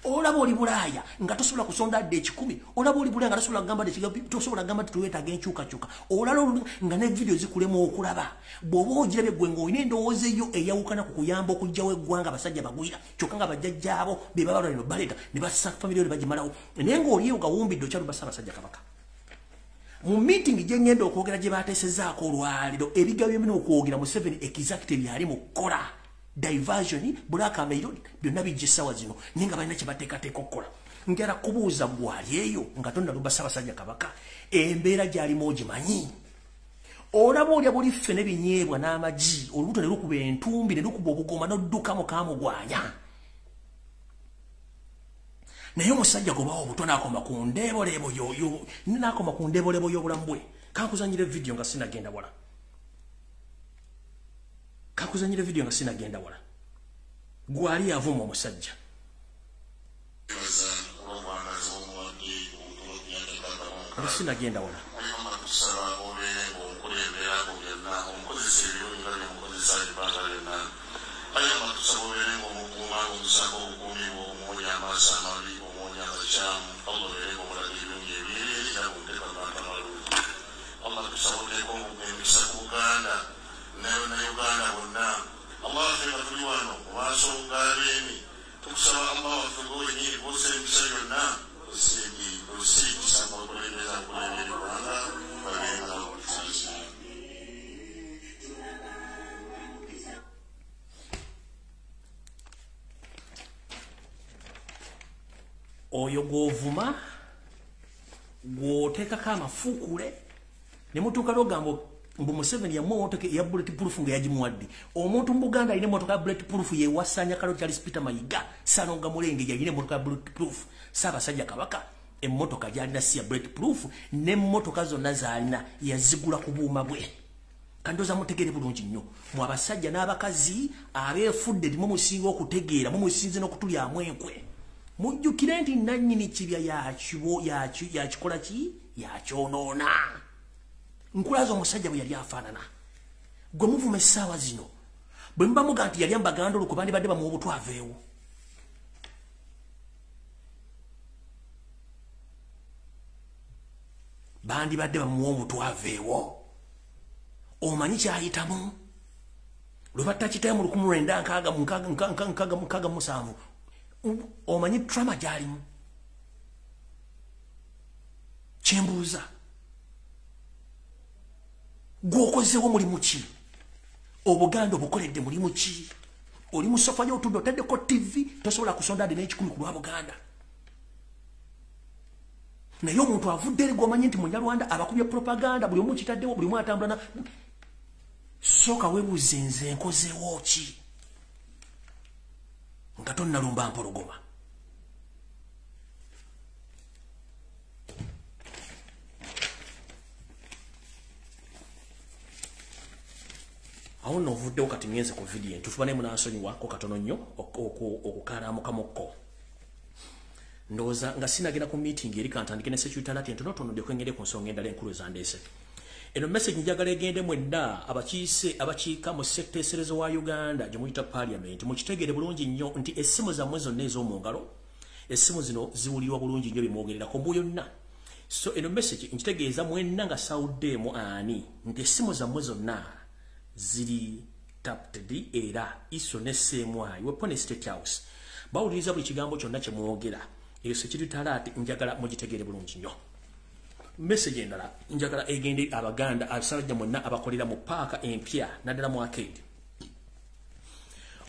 Olaba oli Bulaaya nga tosobola kusonda dde 10. Olaba oli Bulaaya nga tosobola kugamba tosobola kugamba nti tuweetaaga enkyukakyuka. Olala nga ne vidiyo zikulemu okulaba. Bw'oba ogirabye ggwe ng'olina endowooza eyo eyawukana ku kuyamba okuggyawo eggwanga abasajja bagwira kyokka nga bajjajjaabo be babalwa lino baleeta ne bassa famire ne bagimalawo naye ng'oliyo gawumbidde okyaluba Ssaabasajja Kabaka. Mu meeting gye ngenda okwogera gye baateesezaako olwaliro ebigabo byonna okwogera mu 7 executive byali mu kukola diversion Black Mailon byonna bijja essaawa zino naye nga balina kye bateekateeka okukola. Ngera kubuuza gwali eyo nga tonnalumba Ssaabasajja Kabaka embeera gy'alimu ogimanyi. Olaba olya buli ffe n'ebinyeebwa n'amagi olubuto ne lukuba entumbi ne lukuba obugoma n'odduka mukaamugwanya. Naye omusajja gobawo obuto n'akoma ku ndeebolebo y'obulamu bwe. Kankuzanyira vidiyo nga sinagenda wala. Gwali avuma omusajja. Sinagenda wala. oyo govuma gwoteekako amafuukule ne mutuuka n'ogamba mbu Museveni yamuwotoke ya bulletproof nga yagimuwadde. Omuntu mu Buganda alina emmotoka ya bulletproof yewasaanya kalo Charles Peter Mayiga Sanonga Mulenge yalina emmotoka ya bulletproof. Ssaabasajja Kabaka emmotoka gyalina si ya bulletproof n'emmotoka zonna zaalina yazigula ku buuma bwe. Kandoza mutegere bulungi nnyo. Mu abasajja n'abakazi abeefudde limu musinga okutegeera mu musinze n'okutulyamu enkwe. Mujjukire nti nannyini kibya yakikola ki yakyonoona. Nkulaza omusajja bwe yali afaanana. Gwe muvuma essaawa zino bwe muba muga nti yali ambaganda olwo kubandi badde bamuwa obutwaveewo. Bandi badde bamuwa obutwaveewo. Omanyi kyayitamu lwe battakitayo mu 1967 omanyi trauma gyalimu. Kyembuuza gwokozeewo mulimu ki? Obuganda obukoledde mulimu ki? Oli mu sofa y'otudde otaddeko TV tosobola kusonda ade n'ekikumi ku lwa Buganda. Naye omuntu avudde eri gw'omanyi nti Munyarwanda abakubye propaganda buli omu kitaddewo buli omu atambula na sooka weebuuze nze nkozeewo ki nga tonnalumba mpologoma. Awo nno ovuddewo kati ngenze ku vidiyo entuufu banaye munansonyiwako katono nnyo okukaalamukamukko. Ndowooza nga sinagenda ku meeting eri kantandike ne security alert entonotono nde kwengende ku nsonga endala enkulu ezandeese. Eno message njagala egende mwenna abakiise abakiika mu sekta eserezo wa Uganda gye muyita parliament mukitegeere bulungi nnyo nti essimu zammwe zonna ez'omu ngalo essimu zino ziwulirwa bulungi nnyo bimwogererako mbu yonna. So eno message nkitegeeza mwenna nga sawuddeemu ani nti essimu zammwe zonna ziri tapped era iso ne seemwayi wepone State House bawuliriza buli kigambo kyonna kye mwogera. Eyo security alert njagala mugitegeere bulungi nnyo. Message endala njagala egende Abaganda abasajja mwenna abakolera mu paaka empya naddala mu arcade.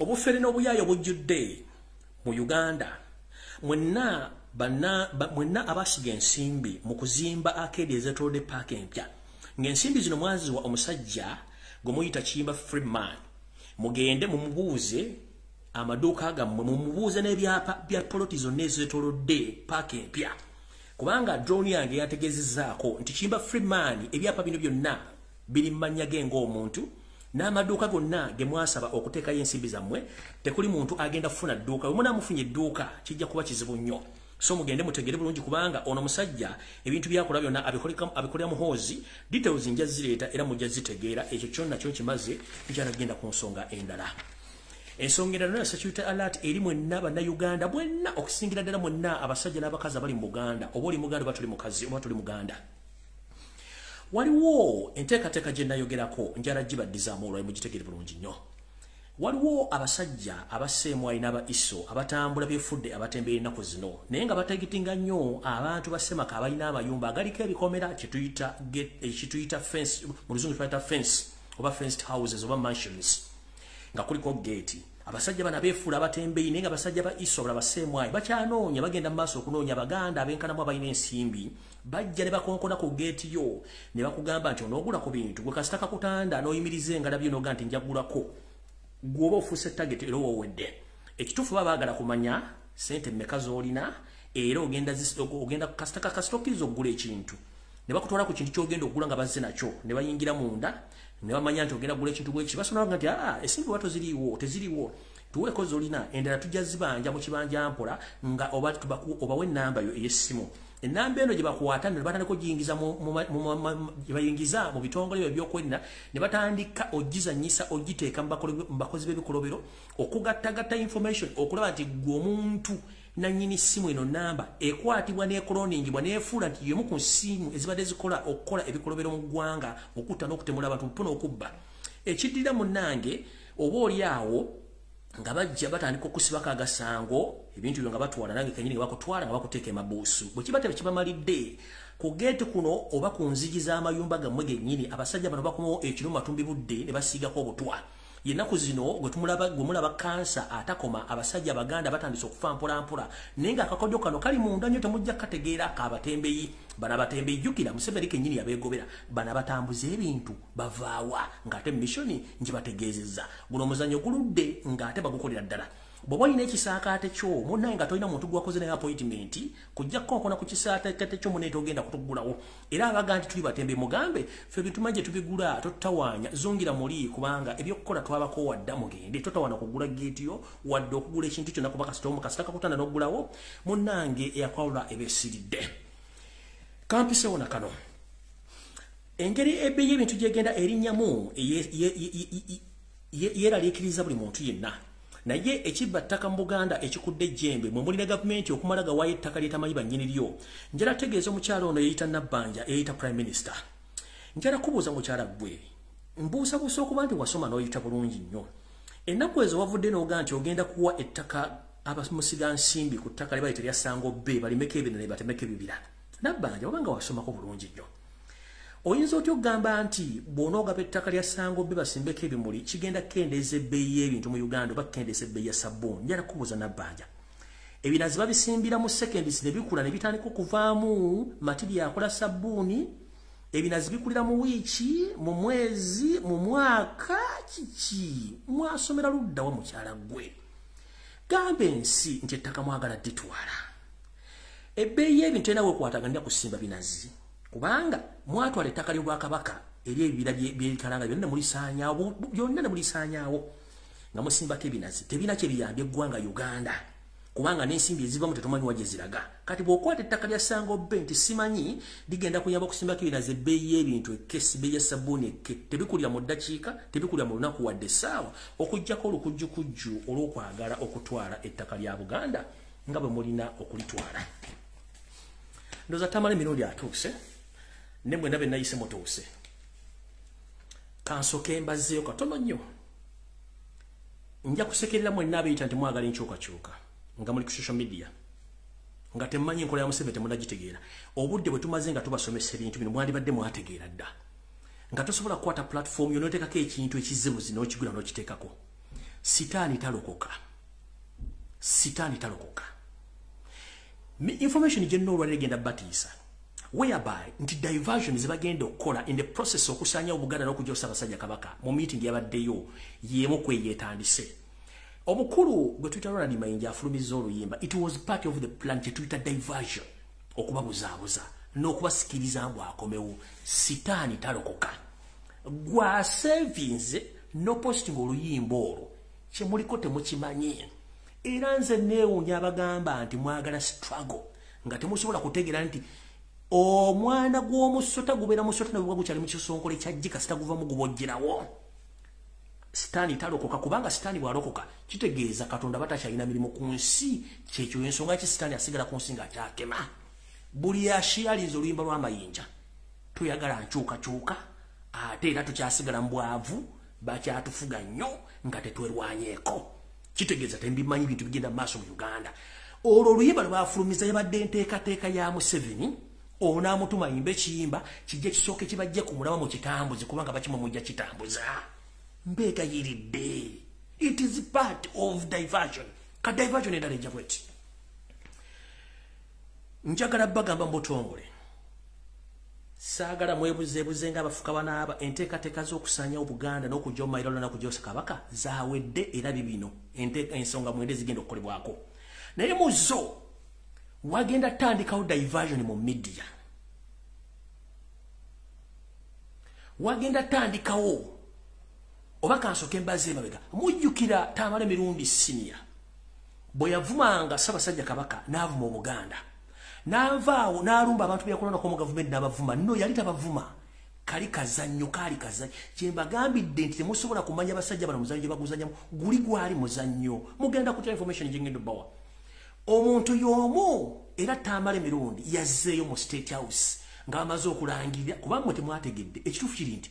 Obufere n'obuyaayo bujjudde mu Uganda mwenna abasiga ensimbi mu kuzimba arcade ezeetoolodde paaka empya. Ng'ensimbi zino mwaziwa omusajja gwe muyita Kiyimba Freeman. Mugende mumubuuze amaduuka gammwe mumubuuze n'ebyapa bya poloti zonna ezeetoolodde paaka empya. Kubanga drone yange yategezezzaako nti Kiyimba Freeman ebyapa bino byonna biri mmanya ge ng'omuntu n'amaduuka gonna ge mwasaba okuteekayo ensimbi zammwe tekuli muntu agenda kufuna dduuka. Bwe munaamufunye edduuka kijja kuba kizibu nnyo. So mugende mutegere bulungi kubanga ono musajja ebintu byakola byonna abikolera muhoozi details nja zireeta era mujja zitegeera ekyo kyonna kyo kimaze njala genda ku nsonga endala. Ensonga endala ya security alert eri mwenna bannayuganda mwenna okusingira ddala mwenna abasajja n'abakazi abali mu Buganda oba oli Muganda oba tuli mukazi oba tuli Muganda. Waliwo enteekateeka gye nayogerako njala gibaddizaamu olwayi mugitegeere bulungi nnyo. Waliwo abasajja abaseemwayi n'aba iso abatambula byefudde abatembeera ennaku zino naye nga bategitinga nnyo abantu basemaka abalina amayumba agaliko ebikomera kituyita fence mu luzungu tuyita fence oba fenced houses oba mansions nga kuliko gate. Abasajja bana beefuula abatembeeyi naye nga abasajja ba iso abala baseemwayi bakyanoonya bagenda mu maaso okunoonya Abaganda abenkanamu abalina ensimbi bajja ne bakonkona ku gate yo ne bakugamba nti onoogula ku bintu gwe kasita kakutanda n'oyimiriza engala byo n'oga nti njagulako gwoba ofuuse target era owedde. Ekituufu baba baagala kumanya sente mmeka z'olina era ogenda kasita kasitokiriza okugula ekintu ne bakutwala ku kintu ky'ogenda okugula nga bazze nakyo ne bayingira munda ne bamanya nti ogenda kugula ekintu bweki basonanga nti ensimbi wato teziriwo tuweeko z'olina endala tujja zibanja mu kibanja mpola nga obawe ennamba yo ey'essimu. Ennamba eno gye bakwata ne batandika ogiyingiza mu bitongole ebyokwenna ne batandika ogizanyisa ogiteeka mu bakozi b'ebikolobero okugattagatta information okulaba nti gwe omuntu nannyini ssimu eno namba ekwatibwa n'ekoloningibwa n'efuula nti yemu ku nsimu ezibadde zikola okukola ebikolobero mu ggwanga okutta n'okutemula abantu mpona okubba. Ekiddira munnange oba oli awo nga bajja batandika okusibako agasango ebintu byo nga batwala nange kenyini nga bakutwala nga bakuteeka emabuusu bwe kiba tebakibamalidde ku geeti kuno oba ku nzigi z'amayumba gammwe gennyini abasajja bano bakomawo ekiro matumbi budde ne basiigako obutwa yenaku zino gwe mulaba kansa atakoma abasajja Abaganda batandise okufa mpola nenga akakodyo kano kali munda nnyo temujja kategeera akabatembeyi bana batembeyi jukira Museveni kennyini yabegobera bana batambuza ebintu bavaawa ng'ate mishoni nje bategeezezza guno omuzannyo guludde ng'ate bagukolera ddala bw'oba olina ekisaakaate kyo munnaye nga tolina muntu gwakoze naye appointment kujja kokona ku kisaakaate kyo muneeta ogenda kutugulawo era abaga nti tuli batembe mugambe ffe bituma gye tubigula totawaanya zongira muli kubanga ebyokukola twabako wadda mugende totawaana kugula geetiyo wadde okugula ekintu kyonna kuba kasita omukasita kakutanda n'oggulawo munnange eyakwawula ebeesiridde kampisewo na kano engeri ebbeeyi y'ebintu gyegenda erinnyamu yeeraliikiriza buli muntu yenna naye ekibba ttaka mu Buganda ekikudde ejjembe mwe mulina gavumenti okumala gawaayo ettaka lyetamanyi bannyini lyo njala tegeeza omukyala ono yeyita Nabbanja eyita Prime Minister njala kubuuza mukyala gwe mbuusabuusa okuba nti wasoma n'oyita bulungi nnyo ennaku ezo wavudde n'oga nti ogenda kuwa ettaka abamusiga nsimbi ku ttaka lye bayita lya Ssango B balimeko ebinene batemeko ebibira Nabbanja obanga wasomako bulungi nnyo oyinza otyo okugamba nti bw'onoogaba ettaka lya Ssango B basimbeko ebimuli kigenda kukendeeza ebbeeyi y'ebintu mu Uganda oba kukendeeza ebbeeyi ya sabbuuni njala kubuuza Nabbanja ebinazi babisimbira mu seconds ne bikula ne bitandika okuvaamu matiri akola sabbuuni ebinazi bikulira mu wiiki mu mwezi mu mwaka kiki mwasomera luddawa mukyala gwe gamba ensi nti ettaka mwagala dditwala ebbeeyi y'ebintu enawe ekwataganira kusimba binazi kubanga mwatwala ettaka ly'Obwakabaka eri ebibira by'ebikalanga byonna ne mulisaanyaawo nga musimbako ebinazi tebina kye biyambye eggwanga Uganda kubanga n'ensimbi ezivamu tetumanyi wa gye ziraga kati bw'okwata ettaka lya Ssango B nti simanyi ligenda kuyamba okusimbako ebinazi ebbeeyi y'ebintu ekkesi ebbeeyi ya sabbuuni ekke tebikulira mu ddakiika tebikulira mu lunaku wadde essaawa okuggyako olukujjukujju olw'okwagala okutwala ettaka lya Buganda nga bwe mulina okulitwala ndowooza tamala emirundi atuuse ne mwenna be nayise mutuuse kansooke mbazeeyo katono nnyo nja kusekerera mwenna abeyita nti mwagala enkyukakyuka nga muli ku social media nga temmanyi enkola ya Museveni temunagitegeera obudde bwe tumaze nga tubasomesa ebintu bino mwandibadde mwategeera dda nga tosobola kukwata platform yo n'oteekako ekintu ekizibuzi n'okigula n'okiteekako sitaani talokoka information gye nnoolwalira egenda batiisa whereby nti diversion zibagenda okukola in the process okusaanya Obuganda n'okugyosa abasajja Kabaka mu meeting yabaddeyo yeemu kweyeetandise omukulu gwe tuyita Ronald Mayinja afulumiza oluyimba it was part of the plan kye tuyita diversion okubabuzaabuza n'okubasikiriza mbu akomewo sitaani talokoka gwa savings no posting oluyimba olwo kye muliko temukimanyi era nze neewuunya abagamba nti mwagala struggle nga temusobola kutegeera nti omwana gw'omusota gubeera musota ne bwe gukyali mu kisonkole kyajji kasita guvamu gubojjerawo sitaani talokoka kubanga sitaani bw'alokoka kitegeeza Katonda batakyalina mirimu ku nsi kyekyo ensonga ki sitaani asigala ku nsi ng'akyakema buli ashiyalinza oluyimba lwa Mayinja tuyagala nkyukakyuka ate era tukyasigala mu bwavu bakyatufuga nnyo nga tetwerwanyeeko kitegeeza tembimanyi bintu bigenda mu maaso mu Uganda olwo oluyimba lwe baafulumiza yabadde enteekateeka ya Museveni onaamutuma yimba ekiyimba kijja kisooke kibajje ku mulama mu kitambuze kubanga bakimumujja kitambuza mbeegayiridde it is part of diversion ka diversion endala ejja bweti njagala bagamba mbutongole saagala mwebuzeebuze ng'abafuka banaaba enteekateeka z'okusaanyawo Buganda n'okujja omumayiro n'okujoosa Kabaka zaawedde era bibino ensonga mwende zigenda okukolebwako naye mu zo wagenda tandikawo diversion mu media wagenda tandikawo oba kansooke mbaze emabega mujjukira Tamale mirundi senior bwe yavumanga Ssaabasajja Kabaka n'avuma Obuganda n'avaawo n'alumba abantu byakolonako mu gavumenti n'abavuma nno yali tabavuma kali kazannyo kye mbagambidde nti temusobola kumanya basajja bano muzannyo gye baguzannyamu guli gwali muzannyo mugenda kutya information gye ngenda obbawa omuntu y'omu era Tamale mirundi yazzeeyo mu State House ng'amaze okulangirira kubanga mwe temwategedde ekituufu kiri nti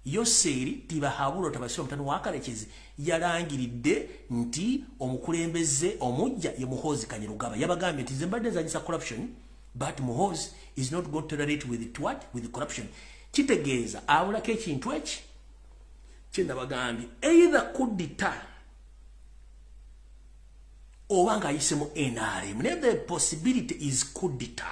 Yoseeri Tibahabulwa Tabasira mutano wa Kalekezi yalangiridde nti omukulembeze omujja ye Muhoozi Kanyerugaba yabagambye nti zembadde nzanyisa corruption but Muhoozi is not going to tolerate with corruption kitegeeza awulako ekintu eki Chenda bagambi either kudita obanga yisemo NRM. The possibility is kudita.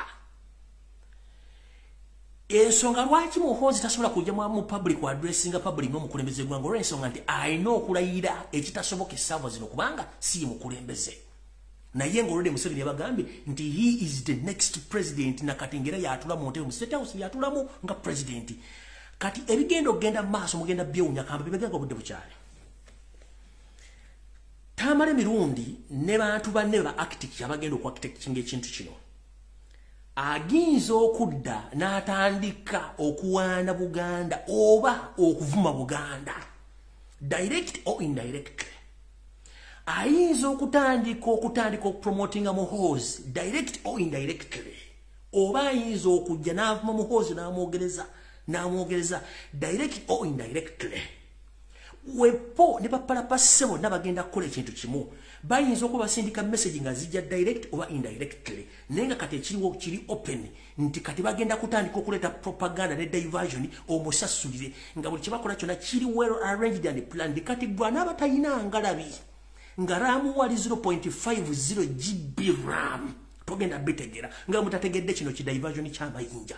Ensonga lwaki Muhoozi tasobola kujja mu public addressing public no mukulembeze gwango ensonga nti ayina okulayira ekitasoboka essaawa zino kubanga si mukulembeze. Naye ngolode Museveni yabagambi nti he is the next president na kati ngera yatula mu ntebe mu State House yatulamu nga president. Kati ebigendo genda maaso mugenda byewunya kamba bibeganga obudde bukyali. Tamale mirundi ne bantu banne ba architect abagenda ku architect ekintu kino. Aginza okudda n'atandika okuwaana Buganda oba okuvuma Buganda direct or indirect. Ayinza okutandika promotinga Muhoozi direct or indirectly. Oba ayinza okujja n'avuma Muhoozi n'amwogereza direct or indirectly. Wepo ne bapala passebo nabagenda kukola ekintu kimu. Bayinza okuba basindika message nga zijja direct oba indirectly. Nenga kati ekiriwo kiri open nti kati bagenda kutandika okuleta propaganda ne diversion omusasulire nga buli kibakola kyonna kiri well arranged and planned. Kati gwana abatayina ngalabi nga ramu wali 0.50 GB RAM togenda bitegera nga mutategedde kino ki diversion kya Mayinja.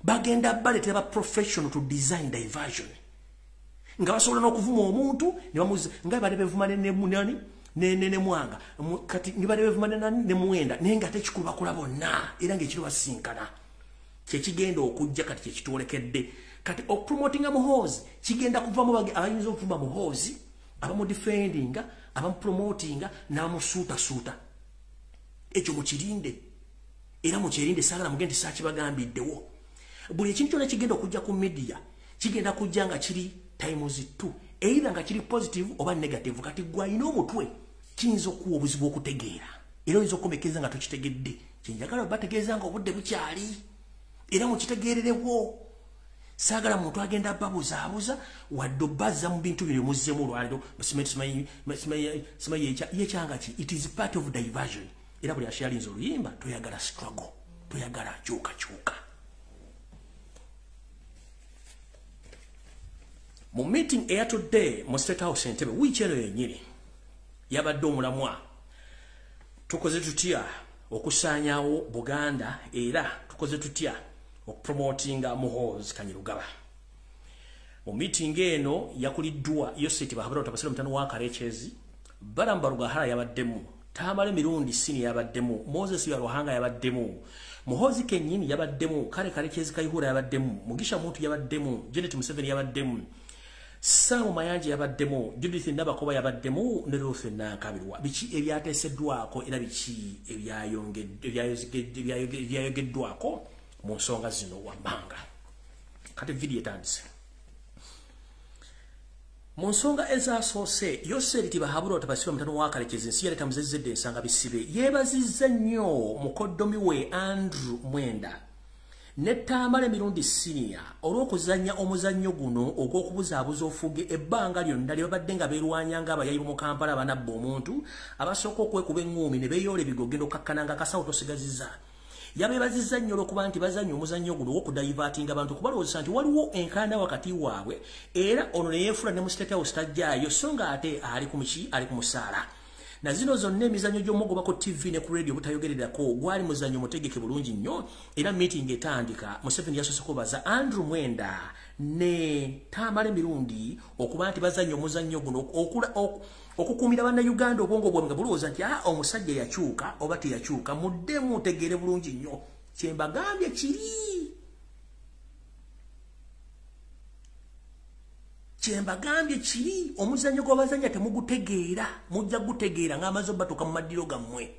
Bagenda baletera ba professional to design diversion. Nga basobola n'okuvuma omuntu ne bamuzi nga bali bevuma ne munani ne mwanga kati ngibali bevuma ne mwenda nenga tekikuba kula bonna era ngekiri wasinkana kye kigenda okujja kati kye kitolekedde kati okupromotinga Muhoozi kigenda kuva mu bage abayinza okuvuma Muhoozi abamu defendinga abamu promotinga n'amusuuta ekyo mukirinde era mukirinde saagala mugende saakibagambiddewo buli ekintu kyonna kigenda okujja ku media kigenda kujja nga kiri times 2 either nga kiri positive oba negative. Kati gwayina omutwe kiyinza okuwa obuzibu okutegeera era oyinza okukomekeza nga tokitegedde kyenjagala bategeeza nga obudde bukyali era mukitegeererewo. Saagala muntu agenda babuzaabuza wadde bazza mu bintu bino muzzemu olwaliro simayi yekyanga ki. It is part of diversion. Era buli ashalinza oluyimba toyagala struggle toyagala kyuka. Mu meeting eya today mu State House Entebbe wiikyero yennyini yabadde omulamwa tukoze tutya okusaanyawo Buganda era tukoze tutya okupromotinga Muhoozi Kanyirugaba. Mu meeting eno yakuliddwa Yoseti Bahabura Otabasira mutano wa Karekyezi Baramba Rugahara yabaddemu Tamale mirundi sini yabaddemu Moses Yaruhanga yabaddemu Muhoozi kennyini yabaddemu Karekyezi Kayihura yabaddemu Mugisha Muntu yabaddemu Janet Museveni yabaddemu Samu Mayanja yabaddemu Judith Nabakoba yabaddemu ne Ruth Nakabirwa. Biki ebyateeseddwako era biki ebyayogeddwako mu nsonga zino wammanga. Kati video etandise. Mu nsonga ezasoose Yoseti Bahabura Otabasira mutano wa Karekyezi ensi yaleta muzezedde ensanga bisibe yeebazizza nnyo mukoddomi we Andrew Mwenda Netamale mirundi senior olw'okuzannya omuzannyo guno ogw'okubuzaabuza ofuge ebbanga lyonna lye babadde nga beerwanyanga abayayibu mu Kampala abanabba omuntu abasooka okwekuba eŋŋuumi ne beeyoola ebigogendo kakkananga akasawo tosigazizza. Yabeebazizza nnyo olw'okuba nti bazannya omuzannyo guno ogw'okudayivaatinga abantu kubalowooza nti waliwo enkaana wakati waabwe era ono ne yeefula ne mu State House tajjaayo so nga ate ali ku musaala. Na zino zonna emizannyo gy'omugoba ku TV ne ku radio butayogererako gwali muzannyo mutegeke bulungi nnyo era meeting etandika Museveni yasoose kubaza Andrew Mwenda ne Tamale mirundi okuba nti bazannyo omuzannyo guno okukuumira bannayuganda obwongo bwabwe nga bulowooza nti omusajja yakyuka oba teyakyuka muddemu mutegeere bulungi nnyo kyembagambye kiri. Kyembagambye kiri omuzannyo gw'abazannya temugutegeera mujja gutegeera ng'amaze batuuka mu maddiro gammwe.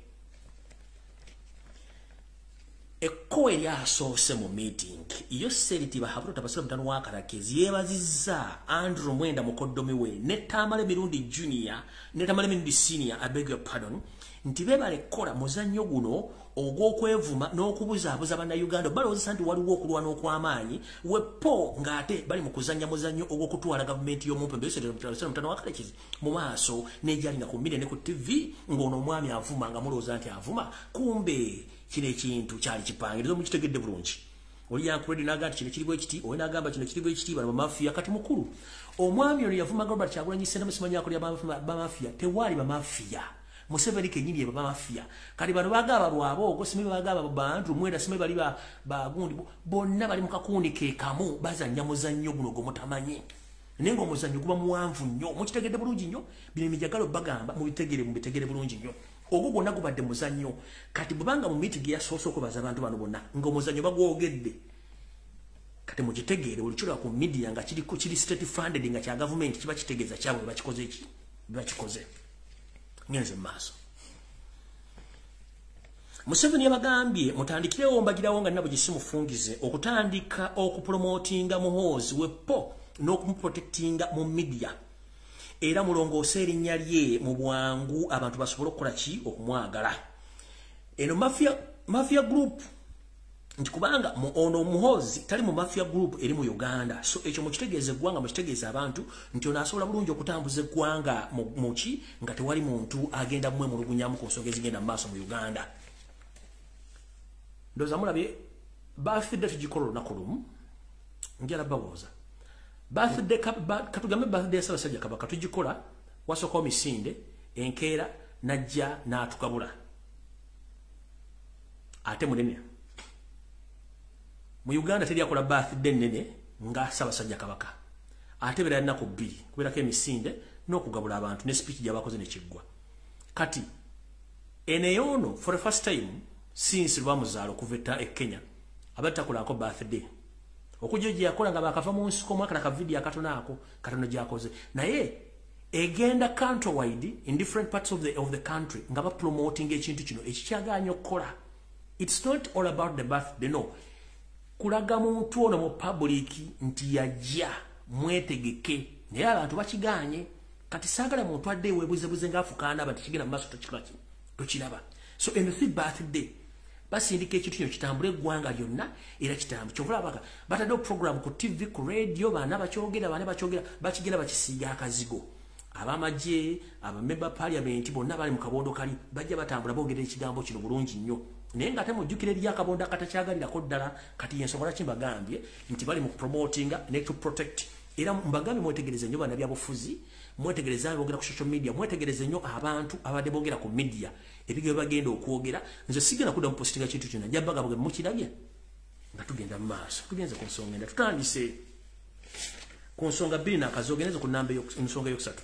Ekkowa eryasoose mu meeting Yoseti Bahabura Otabasira mutano wa Karekyezi yeebazizza Andrew Mwenda mukoddomi we ne Tamale mirundi junior ne Tamale mirundi senior I beg your pardon nti beebale kukola muzannyo guno ogw'okwevuma n'okubuzaabuza bannayuganda balowooza nti waliwo okulwana okw'amaanyi wepo ng'ate bali mu kuzannya muzannyo ogw'okutwala gavumenti y'omumpembe Yoseti Bahabura mutano wa Karekyezi mu maaso n'egyali nga ku mmere ne ku TV ng'ono omwami avuma nga mulowooza nti avuma kumbe kino ekintu kyali kipangirizo mukitegedde bulungi. oli yankuredi n'agamba kino kiri bwe kiti owe n'agamba kino kiri bwe kiti bano bamafiya kati mukulu omwami ono yavuma Robert Kyagulanyi Ssentamu simanyi akolera bamafiya tewaali bamafiya Museveni kenyini ye bamafiya kati bano bagaba lwabo simi bagaba bantu mwenda simi bali bagundi bonna bali mukakundi ke kamu bazanya muzannyo guno gomutamanyi nengo muzannyo guba muwanvu nnyo mukitegedde bulungi nnyo bino emijagalo bagamba mubitegere bulungi nnyo ogwo gwonna gubadde muzannyo kati bubanga mu meeting yasoose okubaza abantu bano bonna ng'omuzannyo bagwogedde kati mukitegeere olukyula ku media nga kiri state funded nga kya government kiba kitegeeza kyabwe bakikoze ki bakikoze ngenze maaso Museveni yabagambye mutandikirewo mbagirawo nga nabo gisimufungize okutandika okupromotinga muhoozi wepo n'okumuprotectinga mu media era mulongoose erinnya lye mu bwangu abantu basobole okukola ki okumwagala eno mafia group nti kubanga ono muhoozi tali mu mafia group eri mu Uganda so ekyo mukitegeeze eggwanga mukitegeeze abantu nti ono asobola bulungi okutambuza eggwanga muki nga tewali muntu agenda mmwe mulugunyamu ku nsonga ezigenda mu maaso mu Uganda ndoza mulabye birthday tugikola olunaku lumu njala bawoza birthday katugambe birthday Ssaabasajja Kabaka tugikola wasooka omisinde enkeera najja n'atukabula ate munene mu Uganda teri akola birthday nene nga Ssaabasajja Kabaka ate bera nnaku bbiri kubeerako emisinde n'okugabula abantu ne speech gy'abakoze ne kiggwa kati eneyono for the first time since lwamuzaalo kuvetta e Kenya abatakolako birthday okujja gye yakola nga bakava mu nsiko mwaka naka video akatono ako katono gyakoze naye egenda countrywide in different parts of the country nga ba promoting ekintu kino ekikyaganya okukola it's not all about the birthday no kulaga muntu ono mu public nti yajja mwetegeke naye abantu bakiganye kati saagala muntu adde webuzebuze ng'afukana bati kigenda mu maaso tokiraba so in the birthday basindika ekintu kino kitambule eggwanga lyonna era kitambu kyovulabaka batadde program ku TV ku radio baana bakyogera bakigenda bakisiiga akazigo abamagye abamemba parliament bonna bali mu kabondo kali bajja batambula boogera ekigambo kino bulungi nnyo naye nga ate mujjukira eri akabondo akatakyagalirako ddala kati yensobola kimbagambye nti bali mu promotinga ne to protect era mbagambye mwetegereze nnyo bana byabufuzi mwetegereze boogera ku social media mwetegereze nnyo abantu abadde boogera ku media ebigero bagenda okwogera nze sigenda kudda mu postinga kintu kyonna njabbaga bwe mukirabye nga tugenda mu maaso tugenze ku nsonga enda tutandise ku nsonga bbiri n'akazoogeneze ku nnamba ensonga eyokusatu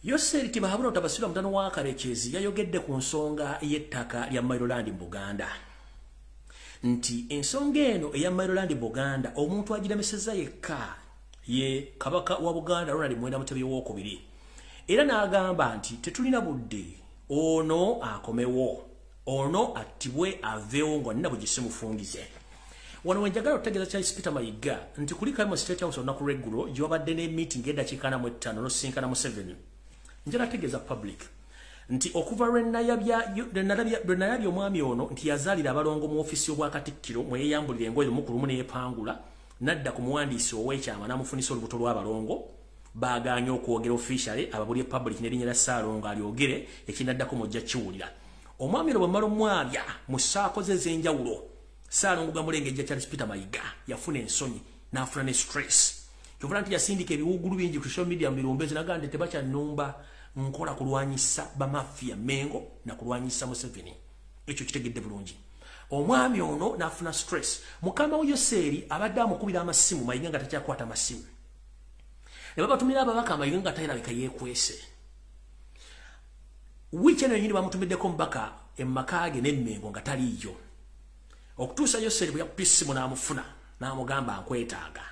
Yoseri Tibahabula Otabasira mutano wa Karekezi yayogedde ku nsonga y'ettaka lya Mayiland mu Buganda nti ensonga eno eya Mayiland mu Buganda omuntu agiremesezza yekka ye Kabaka wa Buganda Ronald Mwenda Mutebi w'okubiri era n'agamba nti tetulina budde ono akomewo ono attibwe aveewo nga nina bwe gisimufungize wano wenjagala okutegeeza Charles Peter Mayiga nti kulikayo mu State House olunaku lw'eggulo gye wabadde ne meeting eddakiika 5 n'osinkana mu 7 njala tegeeza public nti okuva lwe nalabye omwami ono nti yazaalira abalongo mu ofisi y'obwa Katikkiro mwe yeeyambulira engoye omukulumu n'eyepangula nadda ku muwandiisi ow'ekyama n'amufunisa olubuto lw'abalongo baganya okwogera officially ababulye public n'erinnya lya Ssaalongo alyogere ekinaddako mujja kiwulira omwami ono bwe mmala omwabya mu ssaako ze ez'enjawulo Ssaalongo gamulengejja Charles Peter Mayiga yafuna ensonyi n'afuna ne stress kyovula nti yasindika ebiwugulu bingi ku social media mu mirumbezi nagamba nti tebakyannumba nkola kulwanyisa bamafiya Mengo na kulwanyisa Museveni ekyo kitegedde bulungi omwami ono n'afuna stress mukama we Yoseri abadde amukubira amasimu Mayiga nga takyakwata amasimu ne babatumira ababaka Mayiga nga tayirabika yeekwese wiiki eno yenyini bamutumiddeko mubaka emmakage n'emmengo nga taliiyo okutuusa Yoseri bwe yakupa essimu n'amufuna n'amugamba nkwetaaga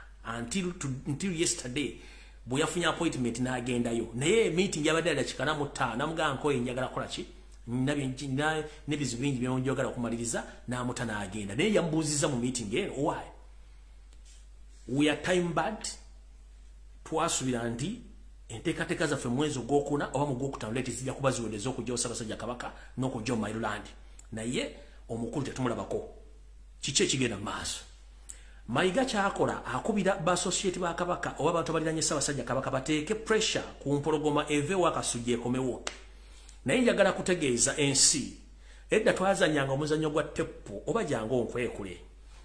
until yesterday bwe yafunye appointment n'agendayo naye meeting yabadde dakika 5 n'amugamba nkoye njagala kola ki n'ebizibu bingi byonjagala okumaliriza n'amuta n'agenda naye yamubuuziza mu meeting eno why we are time bad twasubira nti enteekateeka zaffe mwezi ogwokuna oba mu gwokutaano leeti zijja kuba ziwedeza okujjawo Ssaabasajja Kabaka n'okujja mu Mayiland naye omukulu tetumulabako kiki ekigenda mu maaso Mayiga kyakola akubira ba-associate ba Kabaka oba abantu abaliranye Ssaabasajja Kabaka bateeke pressure ku mpologoma eveewo akasujja ekomewo naye njagala kutegeeza ensi edda twazanyanga omuzannyo gwa teppo oba jangu onkwekule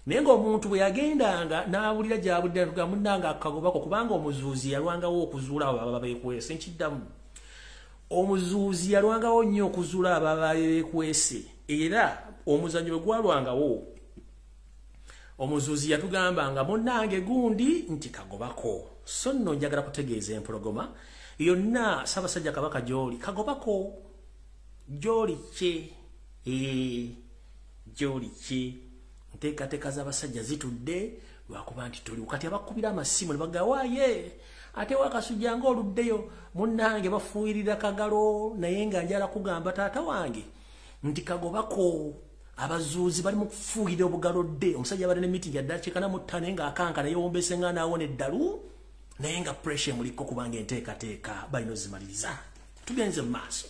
naye ng'omuntu bwe yagendanga n'awulira gy'abudde tuga munnanga akagobako kubanga omuzuuzi yalwangawo okuzuula abo ababa beekwese nkiddamu omuzuuzi yalwangawo nnyo okuzuula abo ababa beekwese era omuzannyo bwe gwalwangawo omuzuuzi yatugambanga munnange gundi nti kagobako so nno njagala kutegeeza empologoma yonna Ssaabasajja Kabaka gy'oli kagobako gy'oli kye gy'oli kye nteekateeka z'abasajja zitudde lwakuba nti toliwo kati abakubira amasimu ne bagawaaye ate wakasujja ng'oluddeyo munnange bafuuyirira kagalo naye nga njala kugamba taata wange nti kagobako abazuuzi bali mu kufuuyira obugalodde omusajja abadde ne meeting yadde akikana mu ttane ng'akanka naye wombese nga naawona eddalu naye nga pressure muliko kubanga enteekateeka balina ozimaliriza tugenze mu maaso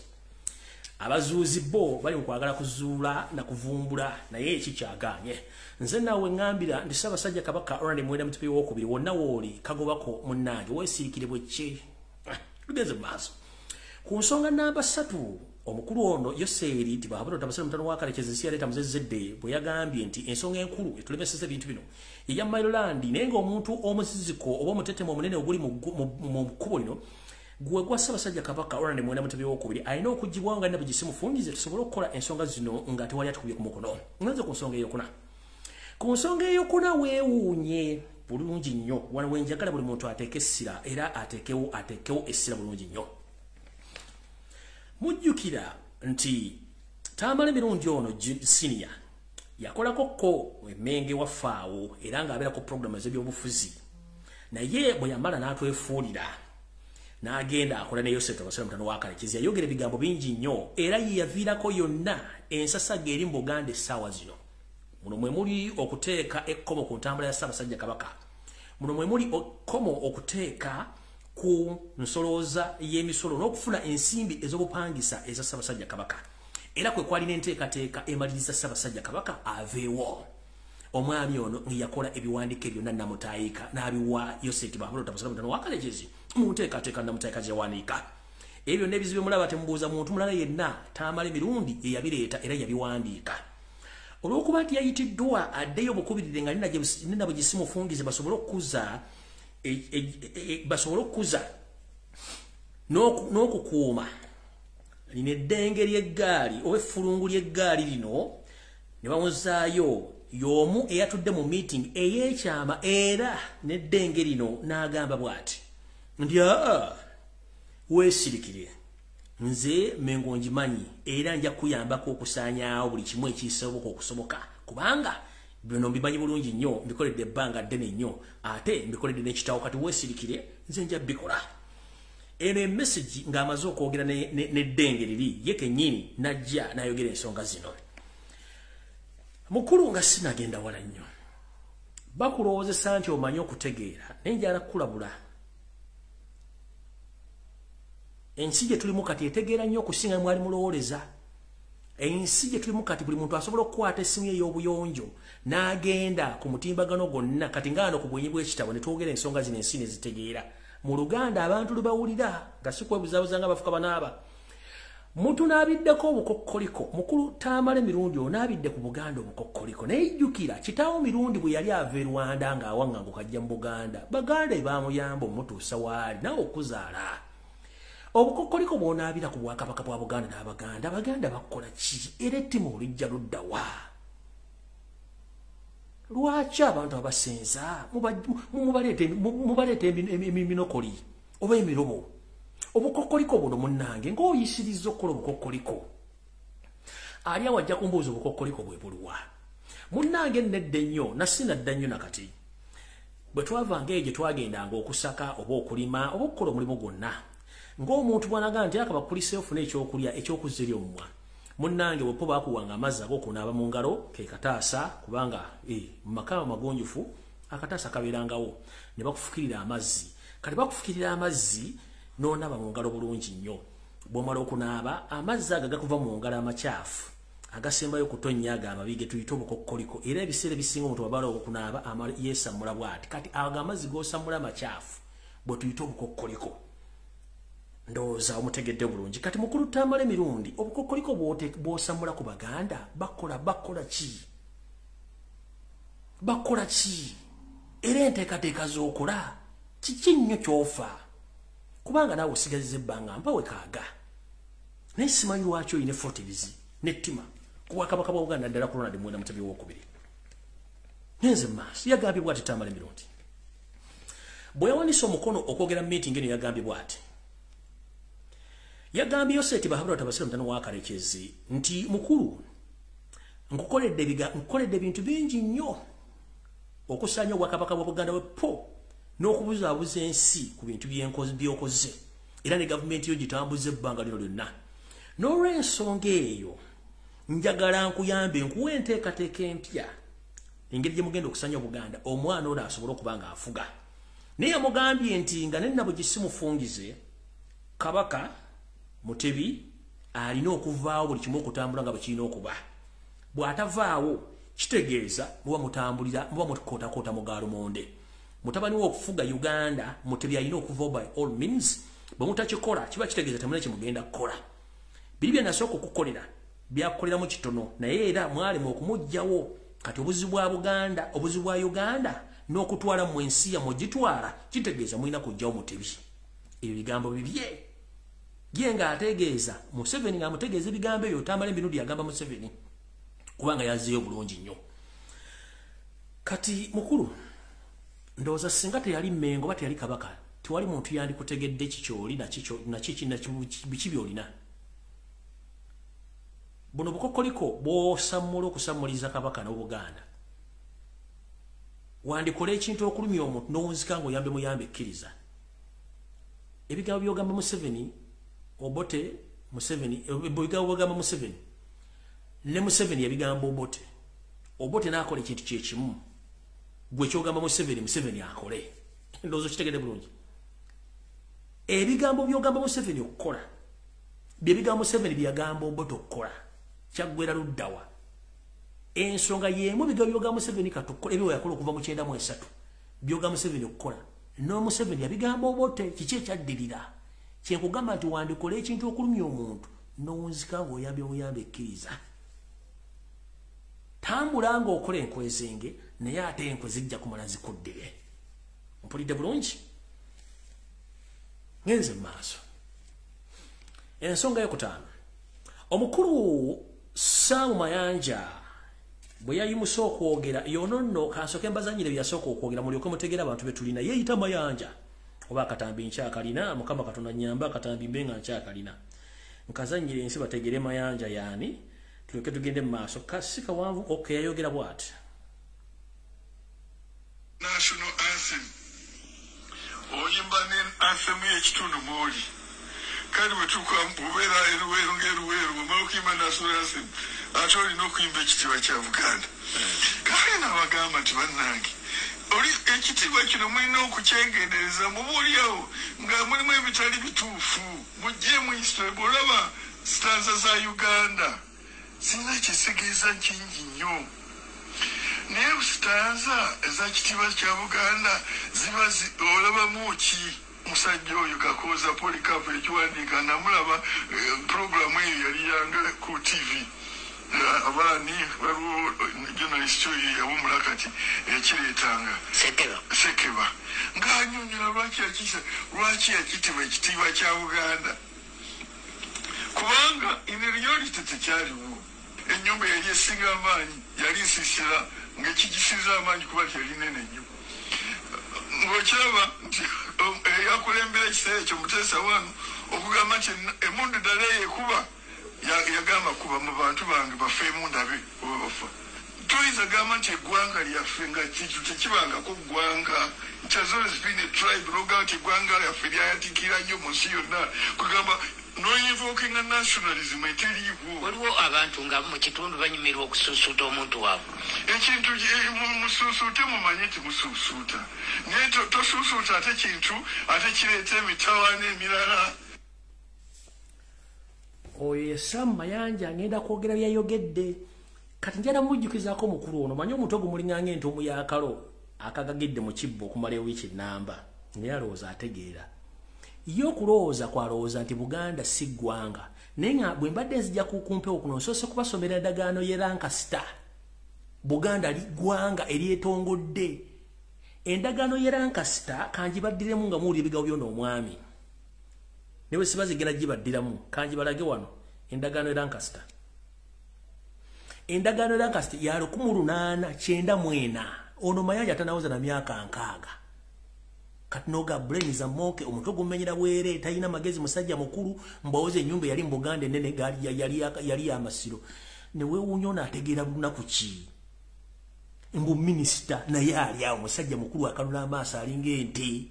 abazuuzi bo bali mu kwagala kuzuula na kuvumbula naye ekikyaganye nze naawe ŋŋambira ndi Ssaabasajja Kabaka Ronald Muwenda Mutebi w'okubiri wonna wooli kagobako munnange weesiikire bwe ki tugenze mu maaso ku nsonga namba 3 omukulu ono Yoseeri Tibahabula Tabasale mutano wa Kalekezi ensi yaleeta muzezedde bwe yagambye nti ensonga enkulu etulemeseza ebintu bino eya Mayiland naye ng'omuntu omuziziko oba omutetemo omunene oguli mu kkubo lino gwe gwa Ssaabasajja Kabaka Ronald Muwenda Mutebi w'okubiri alina okugibwawo nga nabwe gisimufungize tusobole okukola ensonga zino nga tewali atukubye ku mukono ngenze ku nsonga eyokuna ku nsonga eyokuna weewuunye bulungi nnyo wano wenjagala buli muntu ateeke essira era ateekewo essira bulungi nnyo mujjukira nti Tamale mirundi ono senior yakolako emmenge wafaawo era ng'abeera ku programu ez'ebyobufuzi naye bwe yamala n'atwefuulira n'agenda akola ne Yoseeri Tabasale mutano wa Kalekezi yayogera ebigambo bingi nnyo era ye yaviirako yonna ensasaga eri mu Buganda essaawa zino muno mwe muli okuteeka ekkomo ku ntambula ya Ssaabasajja Kabaka muno mwe muli ekkomo okuteeka ku nsolooza y'emisolo n'okufuna ensimbi ez'obupangisa eza Ssaabasajja Kabaka era kwe kwali n'enteekateeka emaliriza Ssaabasajja Kabaka aveewo omwami ono yakola ebiwandiiko byonna namutaayika n'abiwa Yoseeri Tibahabula Tabasale mutano wa Kalekezi mu nteekateeka namutaayika gye yawandiika ebyo n'ebizibu mulaba temubuuza muntu mulala yenna Tamale mirundi eyabireeta era yabiwandiika olw'okuba nti yayitiddwa addeyo obukubirire nga nina bwe gisimufungize basobole okukuza n'okukuuma lino eddenge ly'eggaali oba effulungu ly'eggaali lino ne bamuzaayo y'omu eyatudde mu meeting ey'ekyama era n'eddenge lino n'agamba bw'ati nti weesirikire nze mengo njimanyi era nja kuyambako okusaanyaawo buli kimu ekisoboka okusoboka kubanga bino mbimanyi bulungi nnyo mbikoledde ebbanga ddene nnyo ate mbikoledde n'ekitawo kati weesirikire nze nja bikola eno emessage ng'amaze okwogera n'eddenge liri ye kennyini najja n'ayogera ensonga zino mukulu nga sinagenda wala nnyo bakulowoozesa nti omanyi okutegeera naye njala kukulabula ensi gye tulimu kati etegeera nnyo okusinga mwali mulowooleza ensi gye tulimu kati buli muntu asobola okukwata essimu ye ey'obuyonjo n'agenda ku mutimbagano gwonna kati ngaano ku bwenyi bw'ekitabo ne twogera ensonga zino ensi ne zitegeera mu Luganda abantu lubawulira nga si kwebuzaabuza nga bafuka banaaba muntu n'abiddeko obukokkoliko mukulu Tamale mirundi onaabidde ku Buganda obukokkoliko naye jjukira kitaawo mirundi bwe yali ava e Rwanda ng'awaŋŋanguka ajja mu Buganda Baganda baamuyamba omutuusa waali naawe okuzaala obukokkoliko bw'onaabira ku Bwakabaka bwa Buganda n'Abaganda Abaganda bakola ki era ettima olijja ludda wa lwaki abantu abasenza mubaleeta eminokoli oba emirobo obukokkoliko buno munnange ng'oyisiriza okukola obukokkoliko ali awo ajja kumbuuza obukokkoliko bwe buluwa munnange nedda ennyo nasinadda nnyo nakati bwe twavanga eyo gye twagendanga okusaka oba okulima oba okukola omulimu gwonna ng'omuntu bw'anaga nti akabakulisa ofuna ekyokulya ekyokuzza eri omumwa munnange bwepo baakuwanga amazzi ag'okunaaba mu ngalo ke kataasa kubanga mu maka amagonjufu akataasa kabeerangawo ne bakufukirira amazzi kati bakufukirira amazzi n'onaaba mu ngalo bulungi nnyo bw'omala okunaaba amazzi ago gakuva mu ngalo amakyafu agasembayo kutonnya ago amabi ge tuyita obukokkoliko era ebiseera ebisinga omuntu wabala okunaaba yeesamula bw'ati kati ago amazzi g'osamula amakyafu bwe tuyita obukokkoliko Ndowooza omutegedde bulungi. Kati mukulu Tamale mirundi obukokoliko bw'osamula ku Baganda bakola ki? Bakola ki? Era enteekateeka z'okola kiki nnyo ky'ofa? Kubanga naawe osigaziza ebbanga mpawe kaaga. Naye simanyi lwaki oyina efootivizi n'ettima ku Bwakabaka bwa Buganda ddala ku Ronald Muwenda Mutebi owookubiri. Ngenze maaso yagambye bw'ati Tamale mirundi. Bwe yawandiisa omukono okwogera meeting eno yagambye bw'ati. Yagambye Yoseti Bahabura Tabasira mutano wa Karekezi nti mukulu nkukoledde bintu bingi nnyo okusaanya Obwakabaka bwa Buganda bwepo n'okubuzaabuza ensi ku bintu by'okoze era ne gavumenti yo gitambuza ebbanga lino lyonna. N'olw'ensonga eyo njagala nkuyambe nkuwa enteekateeka empya engeri gye mugenda okusaanya Obuganda omwana ono asobole okuba nga afuga. Naye yamugambye nti nga nenna bwe gisimufungize Kabaka Mutebi alina okuvaawo buli kimu okutambula nga bwe kirina okuba. Bw'atavaawo kitegeeza muba mutambulira muba mukotakoota mu Gaalumonde. Mutabani we okufuga Uganda Mutebi alina okuva by all means. Bwe mutakikola kiba kitegeeza temulina kye mugenda kukola. Biri bye nasooka okukolera byakukoleramu kitono naye era mwalimu okumuggyawo. Kati obuzibu bwa Buganda obuzibu bwa Uganda n'okutwala mu ensi yammwe gitwala kitegeeza mulina kuggyawo Mutebi. Ebyo bigambo bibye. Ye nga ategeeza Museveni nga amutegeeza ebigambo ebyo Tamale mirundi yagamba Museveni kubanga yaziyo bulungi nnyo. Kati mukulu ndowooza singa teyali Mmengo oba teyali Kabaka tewali muntu yandikutegedde kikyoli biki byolina. Buno bukokoliko bw'osamula okusamuliza Kabaka n'Obuganda wandikola ekintu okulumya omuntu n'owunzika ng'oyambe muyambe ekkiriza. Ebigambo by'ogamba Museveni Obote Museveni ebigambo by'ogamba Museveni ne Museveni yabigamba Obote. Obote n'akola ekintu kye kimu gwe kyogamba Museveni akole. Ndowooza kitegedde bulungi. Ebigambo by'ogamba Museveni okukola bye bigambo Museveni byagamba Obote okukola kyaggwera luddawa. Ensonga y'emu bigambo by'ogamba Museveni katukola ebyo yakola okuva mu 93 by'ogamba Museveni okukola no Museveni yabigamba Obote kiki ekyaddirira. Kyenkugamba nti wandikola ekintu okulumya omuntu n'owunzika ng'oyambye muyambe ekkiriza. Tambula ng'okola enkwezenge naye ate enkwe zijja kumala zikuddire. Mpulidde bulungi? Ngenze maaso. Ensonga y'okutaano. Omukulu NAMAYANJA bwe yayimusa okwogera yonono kansooke mbazanyire byasooka okwogera mulyoke mutegeera abantu betulina yeeyita Mayanja. Oba akatambi nkyakalina Mukama Katonda nnyamba akatambi mbe nga nkyakalina. Nkazanyire ensi bategere Mayanja yaani tulyoke tugende mu maaso kasika wanvu okay yayogera bw'ati. National anthem oyimba ne anthem y'ekitundu mwoli kandi bwe tukubeera eruweeru omala okuyimba national anthem ate olina okuyimba ekitiibwa kya Buganda. Kale n'abagamba nti bannange oli ekitiibwa kino mulina okukyengendereza mubuulyawo nga mulimu ebitali bituufu muggyemu history. Bw'olaba stanza za Uganda zirina kyezitegeeza kingi nnyo naye stanza eza kitiibwa kya Buganda ziba olabamu ki? Musajja oyo Kakooza Polycarp ekiwandiika namulaba programu eyo yali yange ku TV. Abaani waliwo journalist oyo yawumula kati ekireetanga Sekeba ng'anyonyola lwaki yakitibwa ekitiibwa kya Buganda kubanga in reality tekyaliwo. Ennyumba yali esinga amaanyi yali nsisira ng'ekigisiza amaanyi kuba tyali nene nnyo. Ng'okiraba nti eyakulembera ekiseera ekyo Muteesa wano okugamba nti emundu ddala eyekuba yagamba kuba mu bantu bange bafeemu ndabe oba bafa. Toyinza gamba nti eggwanga lyaffe nga kintu tekibangako ggwanga. It has always been a tribe. Logamba nti eggwanga lyaffe lyayatikira nnyo mu nsi yonna kugamba no-invoking nationalism eteriiwo. Waliwo abantu nga mu kitundu banyumirwa okusuusuuta omuntu waabwe. Ekintu musuusuute mumanyi nti musuusuuta naye tosuusuuta ate kintu ate kireeta emitawaana emirala. Oyo NAMAYANJA ngenda kwogera byayogedde. Kati njala mujjukizaako mukulu ono manyi omuntu ogumulinganga entuumu y'akalo akagagidde mu kibbo okumala ewiiki ennamba naye alowooza ategeera. yo kulowooza kwalowooza nti Buganda si ggwanga naye nga bwe mbadde nzija kukumpewo kuno nsoose kubasomera endagaano ye Lancaster Buganda ggwanga eryetongodde endagaano ye Lancaster kanjibaddiremu nga muwulira ebigambo byonna omwami ne bwe sibazigenda gibaddiramu kanjibalage wano endagaano ye Lancaster ya 1894 ono Mayanja tanawuza na myaka 6 kati noga brain za moke omutwe gumenyera bwere tayina magezi musajja mukuru mbawoze ennyumba yali Buganda nene gali yali amasiro ne weewunyona ategeera lunaku ki mbu minister naye ali awo musajja mukuru akalula amaaso alinga ente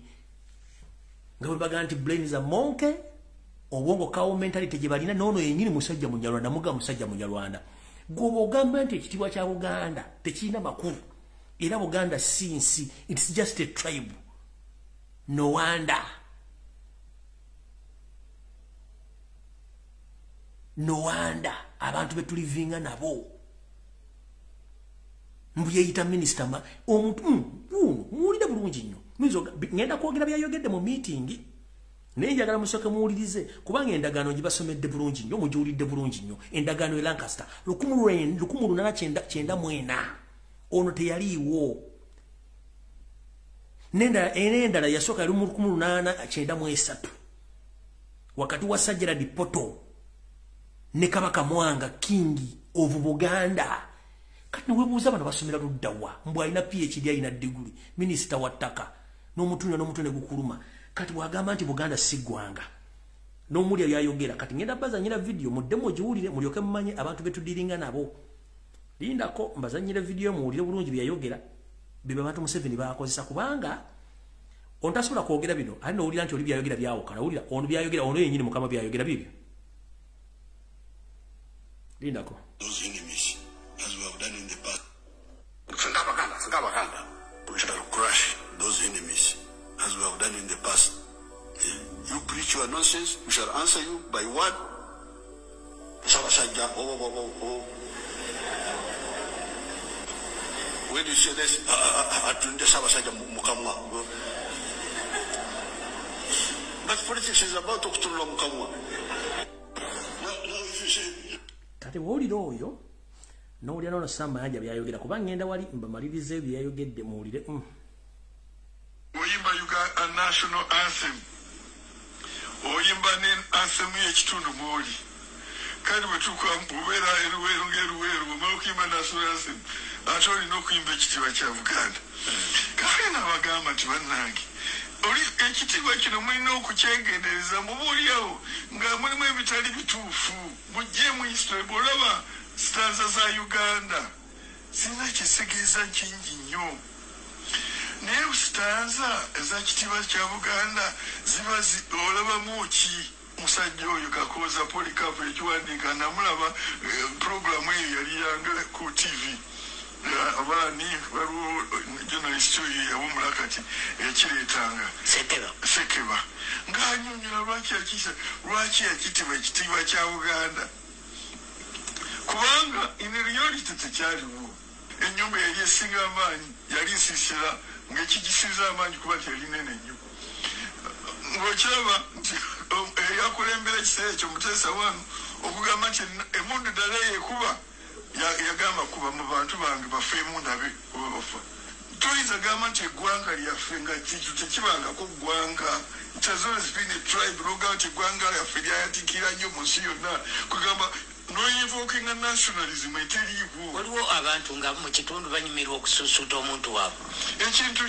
nga bwe baga nti brain za moke obwongo kawo mentality gye balina nono yennyini musajja munyalwanda muga musajja munyalwanda goba ogamba nti ekitibwa kya Buganda tekirina makulu era Buganda sinsi it's just a tribe no wonder abantu betulivinga nabo mbuyeyita minister omuntu muwulire bulungi nnyo ngenda kwogera byayogedde mu meeting naye njagala musooke muwulirize kubanga endagaano gibasomedde bulungi nnyo mugiwulidde bulungi nnyo endagaano e Lancaster 1894 ono teyaliiwo n'endala yasooka yali mu 1893 wakati wa Sajjala Poto ne Kabaka Mwanga king of Buganda kati webuuza bano basomera luddawa mbw alina PhD alina degree minister wa ttaka n'omutune gukuluma kati bwagamba nti Buganda si ggwanga n'omuli yayogera kati ngenda bazanyira video muddemu ogiwulire mulyoke mumanye abantu betudiringa nabo lindako mbazanyira video muwulire bulungi byayogera biba abantu Museveni bakozesa kubanga ontasobola kwogera bino ali n'owulira nti oli byayogera byawukana wulira ono byayogera ono yennyini mukama byayogera bibyo lindako those enemies as we have done in the past. We shall crush those enemies as we have done in the past. You preach your nonsense, we shall answer you by what? When you say this, but politics is about to Mukamwa. Now if you say kati wulira oyo n'owulira nono Mayanja byayogera kuba ngenda wali mbamalirize byayogedde muwulire oyimba a national anthem oyimba ne anthem y'ekitundu mwoli kandi bwe tukubeera eruweero ng'eruweero omala okuyimba national anthem ate olina okuyimba ekitiibwa kya Buganda kale nabagamba nti bannange oli ekitiibwa kino mulina okukyegendereza mubuulyawo nga mulimu ebitali bituufu mugjeemu history bw'olaba stanza za Uganda zirina kyetegeeza kingi nnyo naye stanza ezakitiibwa kya Buganda ziba olabamu ki musajja oyo Kakooza Polycarp ekiwandiika namulaba programu eyo yali yanga ku TV abaani waliwo journalist oyo yawumula kati ekireetanga sekeba ng'anyonyola lwaki yakitibwa ekitiibwa kya Buganda kubanga in reality tekyaliwo ennyumba yali esinga amaanyi yali nsisira ng'ekigisiza amaanyi kuba tyali nene nnyo ng'okiraba nti eyakulembera ekiseera ekyo Muteesa wanu okugamba nti emundu ddala yekuba yagamba kuba mu bantu bange bafeemu ndabe oba bafa toyinza gamba nti eggwanga lyaffe nga tekibangako ggwanga it has always been a tribe logamba nti eggwanga lyaffe lyayatikira nnyo mu nsi yonna kugamba noinvokinga nationalism eteriiwo waliwo abantu nga mu kitundu banyumirwa okusuusuuta omuntu waabwe ekintu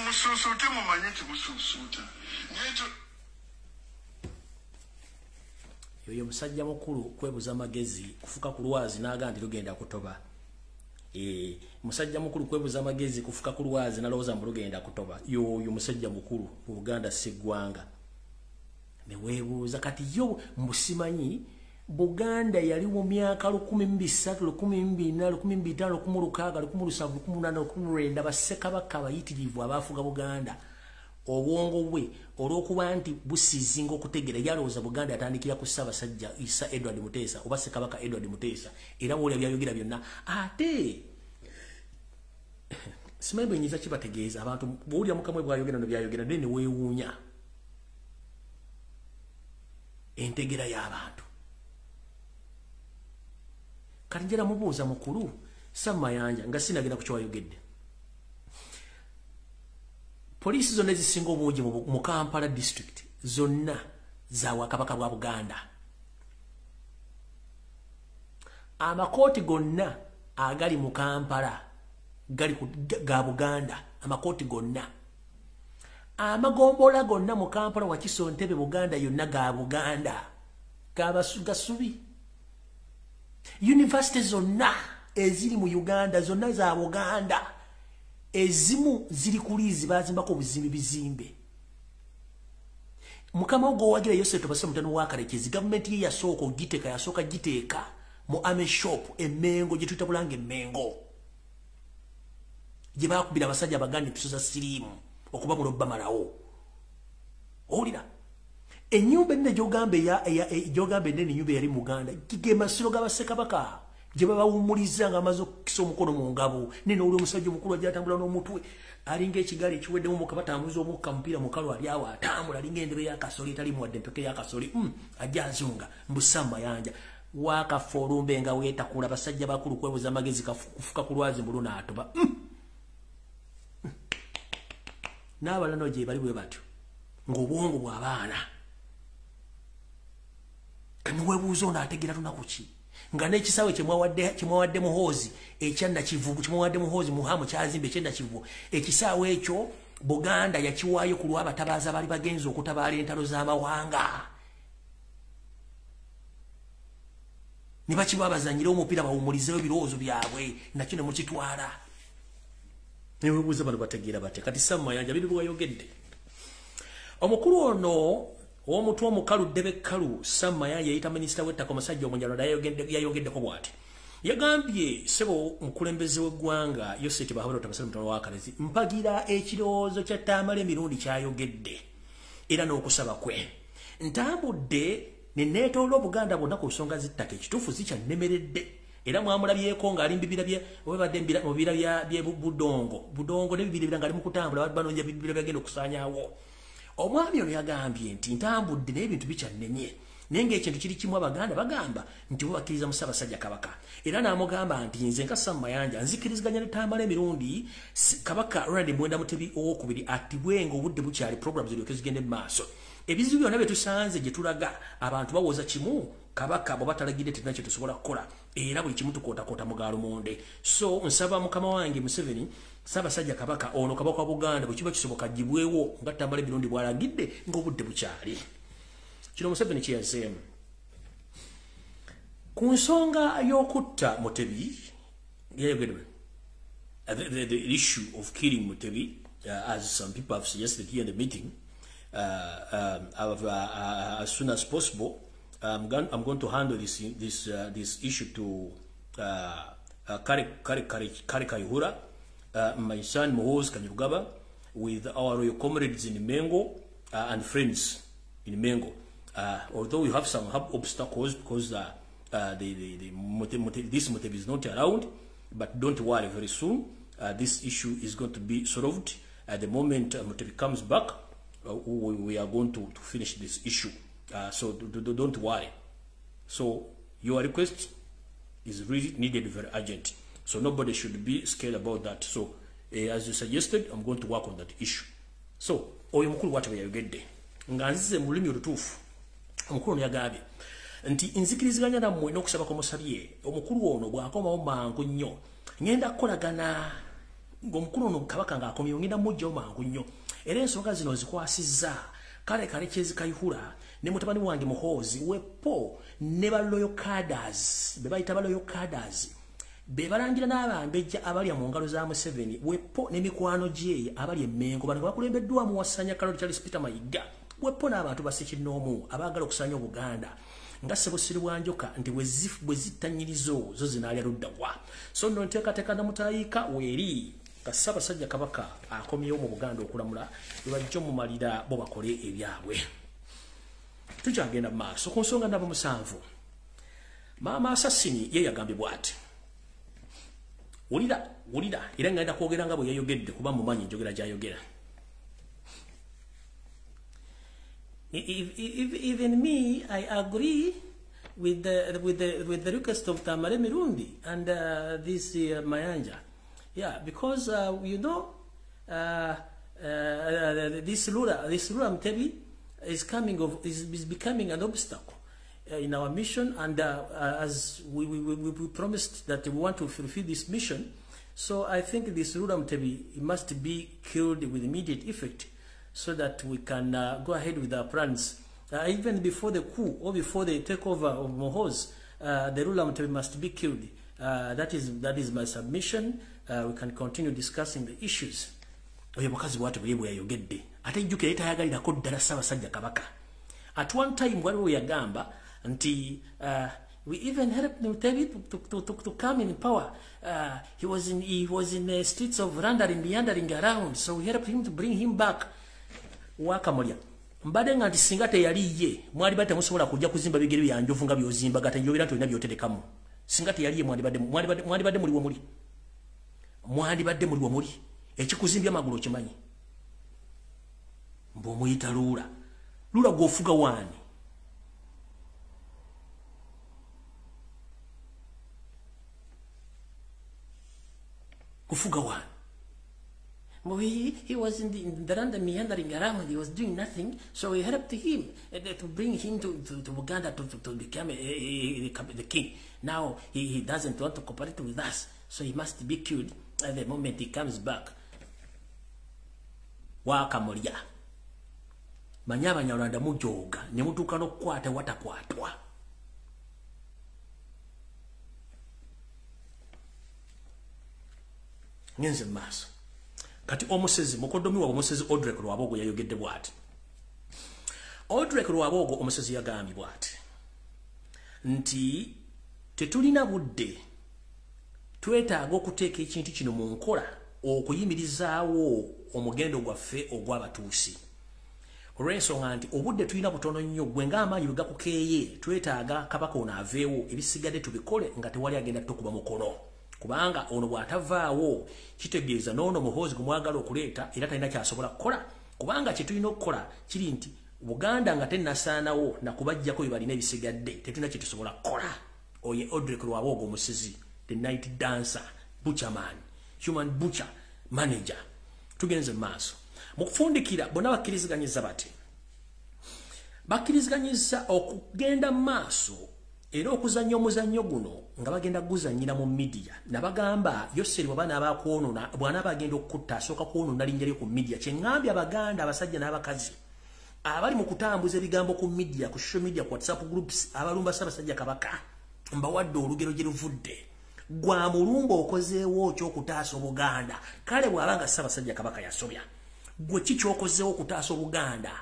musuusuute mumanyi nti musuusuuta yoyo musajja mukulu kwebuza amagezi kufuka ku lwazi n'agamba nti lugenda kutoba musajja mukulu kwebuza amagezi kufuka ku lwazi n'alowooza mbu lugenda kutoba yoyo musajja mukulu mu Buganda si ggwanga ne weebuuza kati yo musimanyi Buganda yali mu myaka 13, 14, 15, 16, 17, 18, 19 bassekabaka abayitirivu abaafuga Buganda obwongo bwe olw'okuba nti busizinga okutegera yalowooza Buganda yatandikira ku Ssaabasajja Issa Edward Muteesa oba Ssekabaka Edward Muteesa era bw'olya byayogera byonna ate simanyi bwenyiza kibategeeza abantu bw'olya mukamwe bwayogera no byayogera ne weewuunya entegera y'abantu kati njera mubuuza mukulu Namayanja nga sinagenda ku kyayogedde poliisi zonna ezisinga obungi mu Kampala district zonna za Kabaka bwa Buganda amakooti gonna agali mu Kampala gali ga Buganda amakooti gonna amagombola gonna mu Kampala Wakiso Ntebe Buganda yonna ga Buganda gasubi university zonna eziri mu Uganda zonna za Buganda ezimu ziri kulizi bazimbako bizimbe mukama ogo wagira yose tobase mutano wakarekezi government ye yasoko giteeka mu ame shop emengo gye tutabulanga emengo gye bakubira abasajja bagandi tusoza sirimu okuba muloba malawo olira enyumba nne jogambe nene nyumba yali Muganda kigema siro g'Abasekabaka gye babawumuliza nga amaze okukisa omukono mu ngabo nene oli omusajja omukulu ajja atambula n'omutwe alinga ekigali ekiweddemu mu kabatambuza omukka mupiira mu kalu ali awo atambula alinga endebe y'akasoli etali muwadde empeke y'akasoli ajja azunga mbu Namayanja wakafa olumbe nga weetakula basajja bakulu kwebuza amagezi kufuka ku lwazi mbulu n'atoba n'abalano gye bali bwe batyo ng'obwongo bw'abaana kamuwebuuza ono ategeera lunaku ki nga n'ekisaawe kyemwawadde muhoozi ekyanna kivubu kimwawadde muhoozi muhamu kyazimba ekyenna kivubu ekisaawe ekyo Buganda yakiwaayo ku lw'abatabaazi abaali bagenza okutabaala entalo z'amawanga ne bakiba bazanyire omupiira bawumulizeyo ebirowoozo byabwe nakyo ne mukitwala newebuuza bano bategeera bate kati Namayanja biri bwayogedde omukulu ono omutwe omukalu Ddebekkalu Namayanja yayita minisita w'ettaka omusajja omunjalo yayogeddeko bw'ati yagambye sebo mukulembeze w'eggwanga Yoseti Bahabura Otabasale Mutono wa Kalezi mpagira ekirowoozo kya Tamale emirundi kyayogedde era n'okusaba kwe ntambudde ne neetoola Obuganda bwonna ku nsonga z'ettaka ekituufu zikyannemeredde era mwamulabyeko ng'ali mbibira bye obadde mu bibira bye budongo n'ebibira ng'ali mu kutambula banonja bibira byagenda okusaanyaawo omwami ono yagambye nti ntambudde n'ebintu bikyannenye naye ng'ekintu kiri kimu Abaganda bagamba nti bo bakkiriza mu Ssaabasajja Kabaka era n'amugamba nti nze nka Namayanja nzikiriziganya ne Tamale emirundi Kabaka Ronald Mwenda Mutebi owookubiri attibwenga obudde bukyali programu ziryoke zigende mu maaso ebizibu byonna bye tusanze gye tulaga abantu bawoza kimu Kabaka bwe batalagidde tetulina kye tusobola kukola era buli kimu tukootakoota mu gaalumondde so nsaba mukama wange Museveni Ssaabasajja Kabaka ono Kabaka wa Buganda bwe kiba kisoboka gibwewo nga Tamale emirundi bw'alagidde ng'obudde bukyali kino Museveni kyeyazeemu ku nsonga y'okutta Mutebi yayogedde the issue of killing Mutebi as some people have suggested here in the meeting as soon as possible. I'm going to handle this issue to Kari Kayihura, my son Mohoz Kanyugaba, with our royal comrades in Mengo and friends in Mengo. Although we have some obstacles because this Mutebi is not around, but don't worry, very soon this issue is going to be solved. At the moment Mutebi comes back, we are going to finish this issue. So don't worry. So your request is really needed, very urgent. So nobody should be scared about that. So as you suggested, I'm going to work on that issue. So oyo mukulu whatever you get there. Nganzize mulimi olutufu. Omukulu yagambye nti nzikiriziganya nammwe n'okusaba ko musabye omukulu ono bw'akomawo mangu nnyo ngenda kukolagana ng'omukulu ono Kabaka ng'akomyewo ngenda mujjawo mangu nnyo era ensonga zino zikwasizza kale Kayihura ne mutabani wange Muhoozi wepo ne baloyo cadres be bayita baloyo cadres be balangira n'abambejja abalya mu ngalo za Museveni wepo ne mikwano gye abali emmengo bano bakulembeddwa mu wasanya Kaloli Charles Peter Mayiga wepo n'abantu basekinoomu abaagala okusanya Obuganda nga Ssebosiri Bwanjoka nti bwe zittanyirizo zo zinaalya luddawa so nno nteekateeka namutayiika weeri nga Ssaabasajja Kabaka akomyewo mu Buganda okulamula bebajja omumalira bo bakole ebyabwe. Tukyagenda mu maaso ku nsonga namba 7 Maama Assassini ye yagambye bw'ati wulira era ngenda kwogera nga bwe yayogedde kuba mumanyi njogera gy'ayogera Even me, I agree with the request of Tamale Mirundi and this Mayanja. Yeah, because this Lura Mtebi is becoming an obstacle in our mission, and as we promised that we want to fulfill this mission, so I think this Lura Mtebi must be killed with immediate effect, so that we can go ahead with our plans. Even before the coup or before the takeover of Mohoz, the Lura Mtebi must be killed. That is my submission. We can continue discussing the issues. At one time, when we Gamba, we even helped Mutebi to come in power. He was in the streets of meandering around, so we helped him to bring him back. Wakamolia. Mbade nga ntisinga teyali ye, mwali bate musobola kujja kuzimba bigere byanjovu nga byozimba gata njobera ntolina byoterekamu. Singa teyali ye mwali bade muli womuli. Mwali bade muli womuli. Ekikuzimbya magulu kimanyi. Mbo muyita Lura. Lura gofuga wani. Kufuga wani. He was in the land meandering around. He was doing nothing, so we helped him to bring him to Uganda to become the king. Now he doesn't want to cooperate with us, so he must be killed at the moment he comes back. Wakamolia manyaba nyalanda mujoga ne mutuka no kwata watakwatwa. Ngenze maso kati omusezi mukodomi wa omusezi Odrek Lwabogo yayogedde bwati. Odrek Lwabogo omusezi yagambye bwati nti tetulina budde twetaaga okuteeka ekintu kino mu nkola okuyimirizaawo omugendo gwaffe ogw'abatuusi. Olw'ensonga nti obudde tulina butono nnyo, gwe ng'amaanyi bwe gakukeeye twetaaga Kabaka ono aveewo, ebisigadde tubikole nga tewali agenda tukuba mukono. Kubanga ono bw'atavaawo kitegeeza n'ono Muhoozi gumwagala okuleeta era talina kyasobola kukola. Kubanga kye tulina okukola kiri nti Buganda nga tennasaanawo nakubajjako bye balina ebisigadde tetulina kye tusobola kukola. Oye Odrek Lwabogo omusizi, the night dancer, butcherman, human butcher, manager. Tugenze maaso. Mu kufundikira bonna bakkiriziganyizza bati. Bakkiriziganyizza okugenda maaso era okuzannya omuzannyo guno nga bagenda guzannyira mu media. Nabagamba Yoseri bwana abakwonona bwana bagenda okutta asooka kwonona linnya lye ku media. Kye ngambye Abaganda abasajja n'abakazi abali mu kutambuza ebigambo ku media, ku social media, ku WhatsApp groups, abalumba Ssaabasajja Kabaka mbawadde olugero gye luvudde. Gwa mulumba okozeewo ky'okutaasa Obuganda, kale bw'abanga Ssaabasajja Kabaka yasobya. Gwe ki ky'okozeewo okutaasa Obuganda?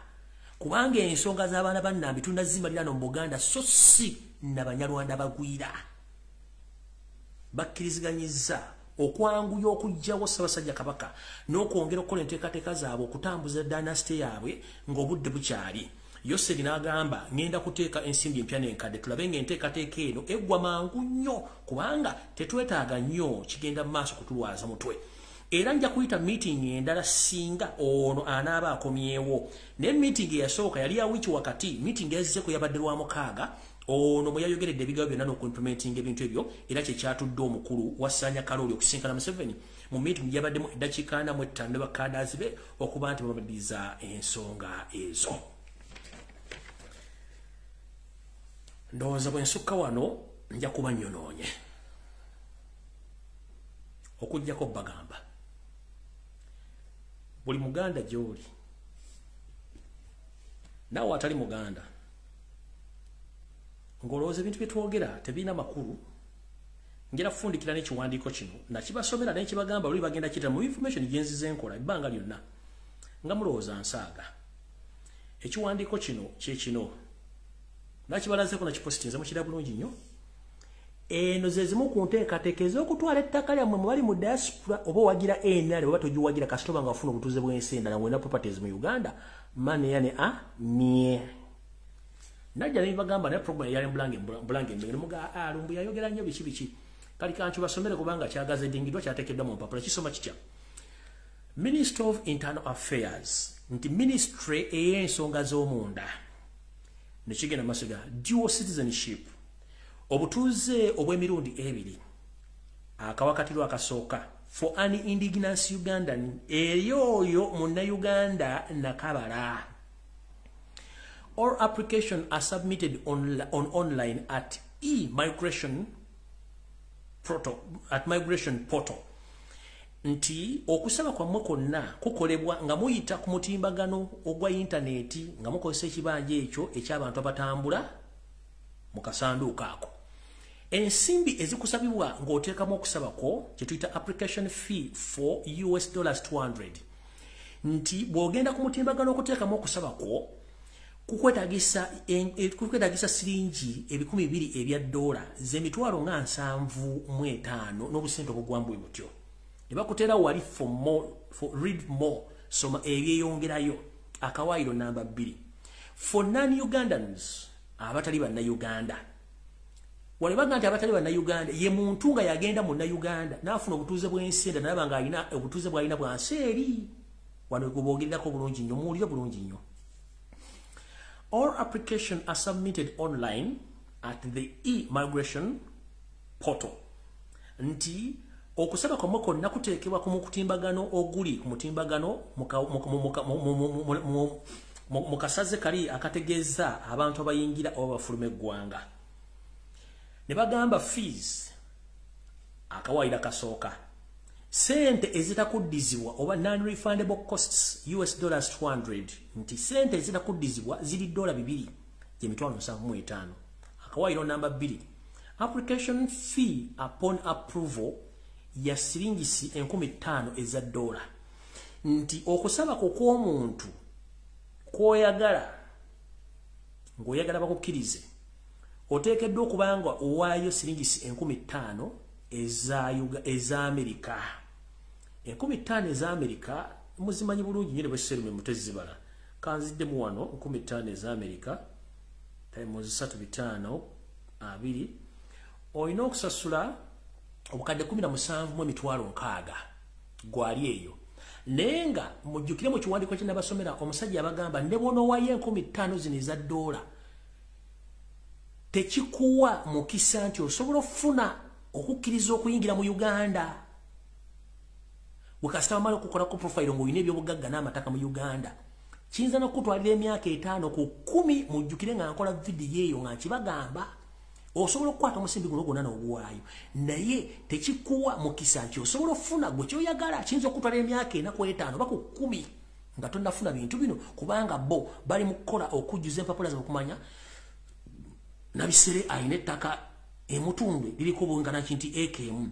Kubanga ensonga z'abaana bannambi tunazimalira no mu Buganda, so si n'Abanyarwanda bagwira. Bakkiriziganyizza okwanguya okujjawo Ssaabasajja Kabaka n'okwongera okukola enteekateeka zaabwe okutambuza dynasty yaabwe ng'obudde bukyali. Yoseri n'agamba ngenda kuteeka ensimbi empya n'enkadde tulabe ng'enteekateeka eno eggwa mangu nnyo kubanga tetwetaaga nnyo kigenda mu maaso kutulwaza mutwe. Era nja kuyita meeting endala singa ono anaaba akomyewo. Ne meeting eyasooka yali ya wiki wakati, meeting yazizeko yabadde Lwamukaaga. Ono mwe yayogeredde ebigambo byonna n'okuimplementing ebintu ebyo era kye kyatudde omukulu Wasanya Kalooli okusinkana Museveni mu meeting yabaddemu eddakiika 45 ne bakadaazi be okuba nti babaddiza ensonga ezo. Ndowooza bwe nsukka wano nja kuba nyonoonye okuggyako bagamba buli Muganda gy'oli naawe atali Muganda ng'olowooza ebintu bye twogera tebiina makulu. Njera kufundikira n'ekiwandiiko kino nakibasomera naye kibagamba luli bagenda kiyita mu information gye nzize nkola ebbanga lyonna nga mulowooza nsaaga. Ekiwandiiko kino kye kino nakibalazeko nakipositinze mukira bulungi nnyo. Eno ze zimu ku nteekateeka ez'okutwala ettaka lyammwe mu bali mu diaspora oba owagira NRM oba togiwagira kasitoba nga wafuna obutuuze bw'ensi endala ng'olina properties mu Uganda mane yane mie. Najja ne bagamba ne program yali mbulange mbere muga Lumbuye ayogera nnyo biki kali kanchu basomere kubanga kyagaze dingidwa kyatekeddwa mu mpapula kisoma kitya. Ministry of Internal Affairs nti ministry ey'ensonga z'omunda nekigenda masiga dual citizenship obutuuze obw'emirundi ebiri akawakatirwa akasooka for an indigenous Ugandan eyoyo munna-Uganda nakabala. All applications are submitted on online at migration portal. Nti okusaba kwa mwekonna kukolebwa nga muyita ku mutimbagano ogwa interneti nga mukozesa ekibanja ekyo eky'abantu abatambula mu kasanduuko ako. Ensimbi ezikusabibwa ng'oteekamu okusaba kwo kye tuyita application fee for $200. Nti bw'ogenda ku mutimbagano okuteekamu okusaba kwo kukwetagisa siringi $200 ebya dola $7,750 n'obusente obugwambwe butyo. Ne bakutera wali for read more soma ebyeyongerayo akawaayiro namba 2 for non-Ugandans abatali banna-Uganda. Walibaga nti abatali banna-Uganda ye muntu nga yagenda munna-Uganda n'afuna obutuuze bw'ensenda nalaba nga alina obutuuze bw'alina bwansi eri wano guboogererako bulungi nnyo muwulire bulungi nnyo. All applications are submitted online at the e-migration portal. Nti okusaba kwa mweko nakuteekebwa ku mutimbagano oguli ku mutimbagano mu kasaze kali akategeeza abantu abayingira oba bafuluma eggwanga. Ne bagamba fees akawaayira kasooka sente ezitakuddizibwa oba non-refundable costs $200. Nti sente ezitakuddizibwa ziri $200 $750. Akawaayiro namba 2 application fee upon approval ya siringisi $5,000 eza dola. Nti okusaba kw'omuntu kw'oyagala ng'oyagala bakukkirize oteekeddwa okubanga owaayo siringisi $5,000 eza Amerika. $5,000 eza Amerika muzimanyi bulungi nnyo ne bweserume mutezibala kanziddemu wano $5,000 eza Amerika times 3 5 olina okusasula obukadde 17,600 gwali eyo. Naye nga mujjukire mu kiwandiiko kye nabasomera omusajja abagamba ne bw'onoowayo $5,000 zino eza dola tekikuwa mukisa nti osobola okufuna okukkiriza okuyingira mu Uganda. Wekasita wamala okukola ku profile ng'olina ebyobugagga n'amataka mu Uganda kiyinza n'okutwalira emyaka 5 ku 10 mujjukire nga nkola vidiyo eyo nga nkibagamba osobola okukwata omusimbi guno gwonna n'oguwaayo naye tekikuwa mukisa nti osobola okufuna gwe kyoyagala kiyinza okutwalira emyaka 4 ku 5 oba ku 10 nga tonnafuna bintu bino kubanga bo bali mu kukola okujjuza empapula zaabwe okumanya nabisere alina ettaka emutundu liriko bwengana kinti ekm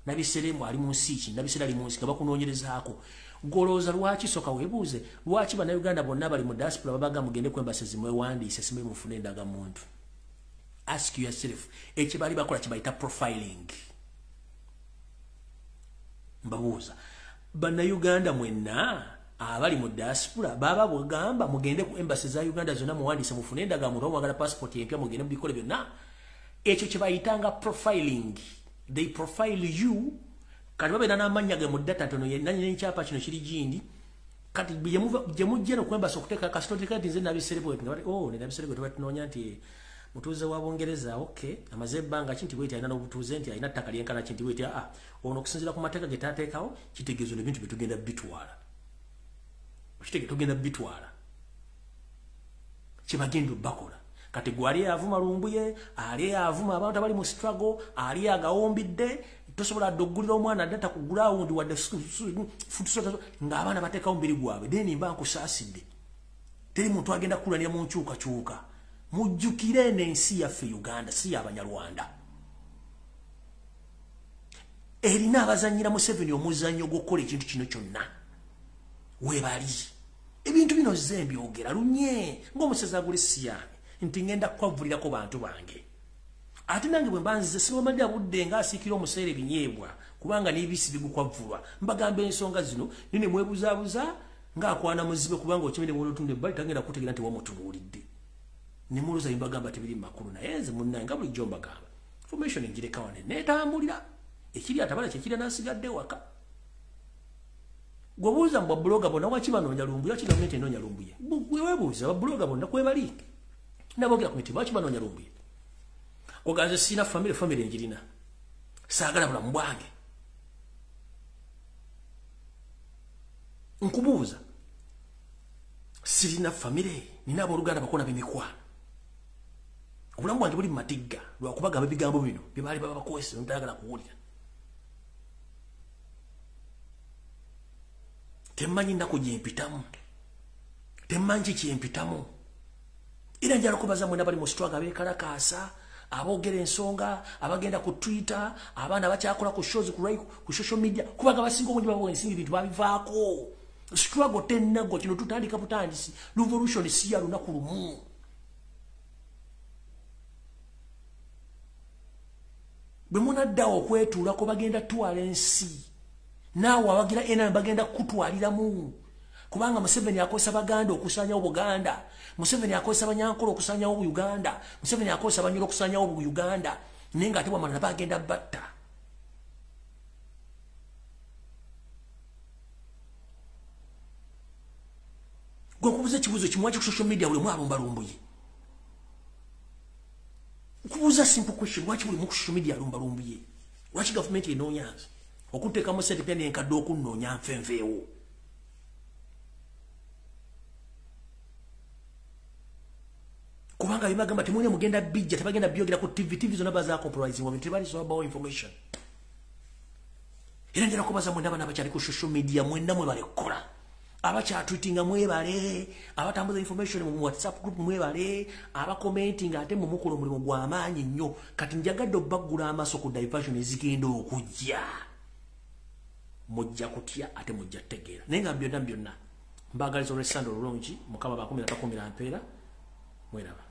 nabisere ali mu nsi ki nabisere ali mu nsi nga bakunoonyerezaako golooza lwaki soka weebuuze lwaki bannayuganda bonna bali mu diaspora babaga mugende ku embasi zimwewandiise simwe mufune endagamuntu. Ask yourself ekyo bali bakola kibayita profiling. Mbabuuza bannayuganda mwenna abali mu diaspora baba bwegamba mugende ku embassy za Uganda zonna muwandiise mufune endagamuntu oba mwagala passport empya mugende mu bikole byonna ekyo kye bayitanga profiling. They profile you kati babeera n'amannya ge mu data ntono n'ekyapa kino kiri gindi kati gye mujje no ku embassy okuteeka kasitoti kati nze nabisere bwe nga bati ne nabisere bwe tubatunoonya nti mutuuze wa Bungereza okay amaze ebbanga kinti bweti alina n'obutuuze nti alina ttaka lyenkana kinti bweti ono okusinziira ku mateeka ge taateekawo kitegeezo n'ebintu bye tugenda bitwala tugenda bitwala kye bagenda bakola kati gwali avuma Lumbuye ali avuma abantu abali mu struggle ali agawombidde tosobola doggulira omwana data ku ground wadde futusota ng'abaana bateekawo mubiri gwabwe deni mba nkusaasidde teri muntu agenda kulanira mu nkyukakyuka. Mujjukire n'ensi yaffe Uganda si y'Abanyarwanda erina abazanyira Museveni omuzannyo gw'okukola ekintu kino kyonna weebali ebintu bino zze mbyogera lunye ng'omusezi aguli siyaani nti ngenda kukwavulirako bantu bange ate nange bwe mbanzize sibamalira budde ng'asiikira omuseere binyeebwa kubanga n'ebisi bigukwavulwa mbagamba ensonga zino nine mwebuzaabuza ng'akwana muzibe kubanga okimene bw'olutunda ebbali tagenda kutegeera nti wamutunuulidde ne muluza mbagamba tebiri makulu naye nze munnaye nga bulijjo mbagamba information engireka wane neetambulira ekiri atabala kyekiri n'asigadde waka Gobuuza mbwa bloga bonna waki banoonya Lumbuye waki gavumenti enoonya Lumbuye weebuuza babloga bonna kwebali nabogera ku mitima waki banoonya Lumbuye oganze sina family njirina saagala bulamu bwange nkubuuza sirina family nina abooluganda bakona b'emikwano obulamu bwange buli mu matigga lwakubagamba ebigambo bino bye baali babakwese ntayagala kuwulira temanyi nako gyempitamu temanyi kyempitamu era njala kubaza mwena bali mu struggle bekalakaasa aboogera ensonga abagenda ku Twitter abaana bakyakola ku shows ku social media kubanga basinga obungi babo ensingi bintu babivaako struggle tennago kino tutandika butandisi revolution si ya lunaku lumu bwe munaddawo okwetuulako bagenda twala ensi naawe abagira ena bagenda kutwaliramu kubanga Museveni akozesa Baganda okusanyawo Buganda Museveni akozesa Banyankole okusanyawo Uganda Museveni akozesa Banyoro okusanyawo Uganda nenga ate bwamala bagenda batta gokubuza kibuzo kimwachi ku social media buli mwalumba Lumbuye kubuza simple question lwaki buli mu social media lumba Lumbuye lwaki government enonyaza okuteeka mu sente pene enkadde okunoonya nfenfeewo kubanga bimagamba temune mugenda bijja tebagenda byogera ku TV zona baza compromising wa tebali so about information era njala kubaza mwenda bana bakyali ku social media mwenda mwe balekola abacha tweetinga mwebale abatambuza information mu WhatsApp group mwebale aba commenting ate mu mukolo mulimo gw'amaanyi nnyo kati njagadde obbagula amaso ku diversion ezigenda okujja mujja kutya ate mujja tegeera nenga byonna mbagalizo resando olungi mukama ba 10 mweraba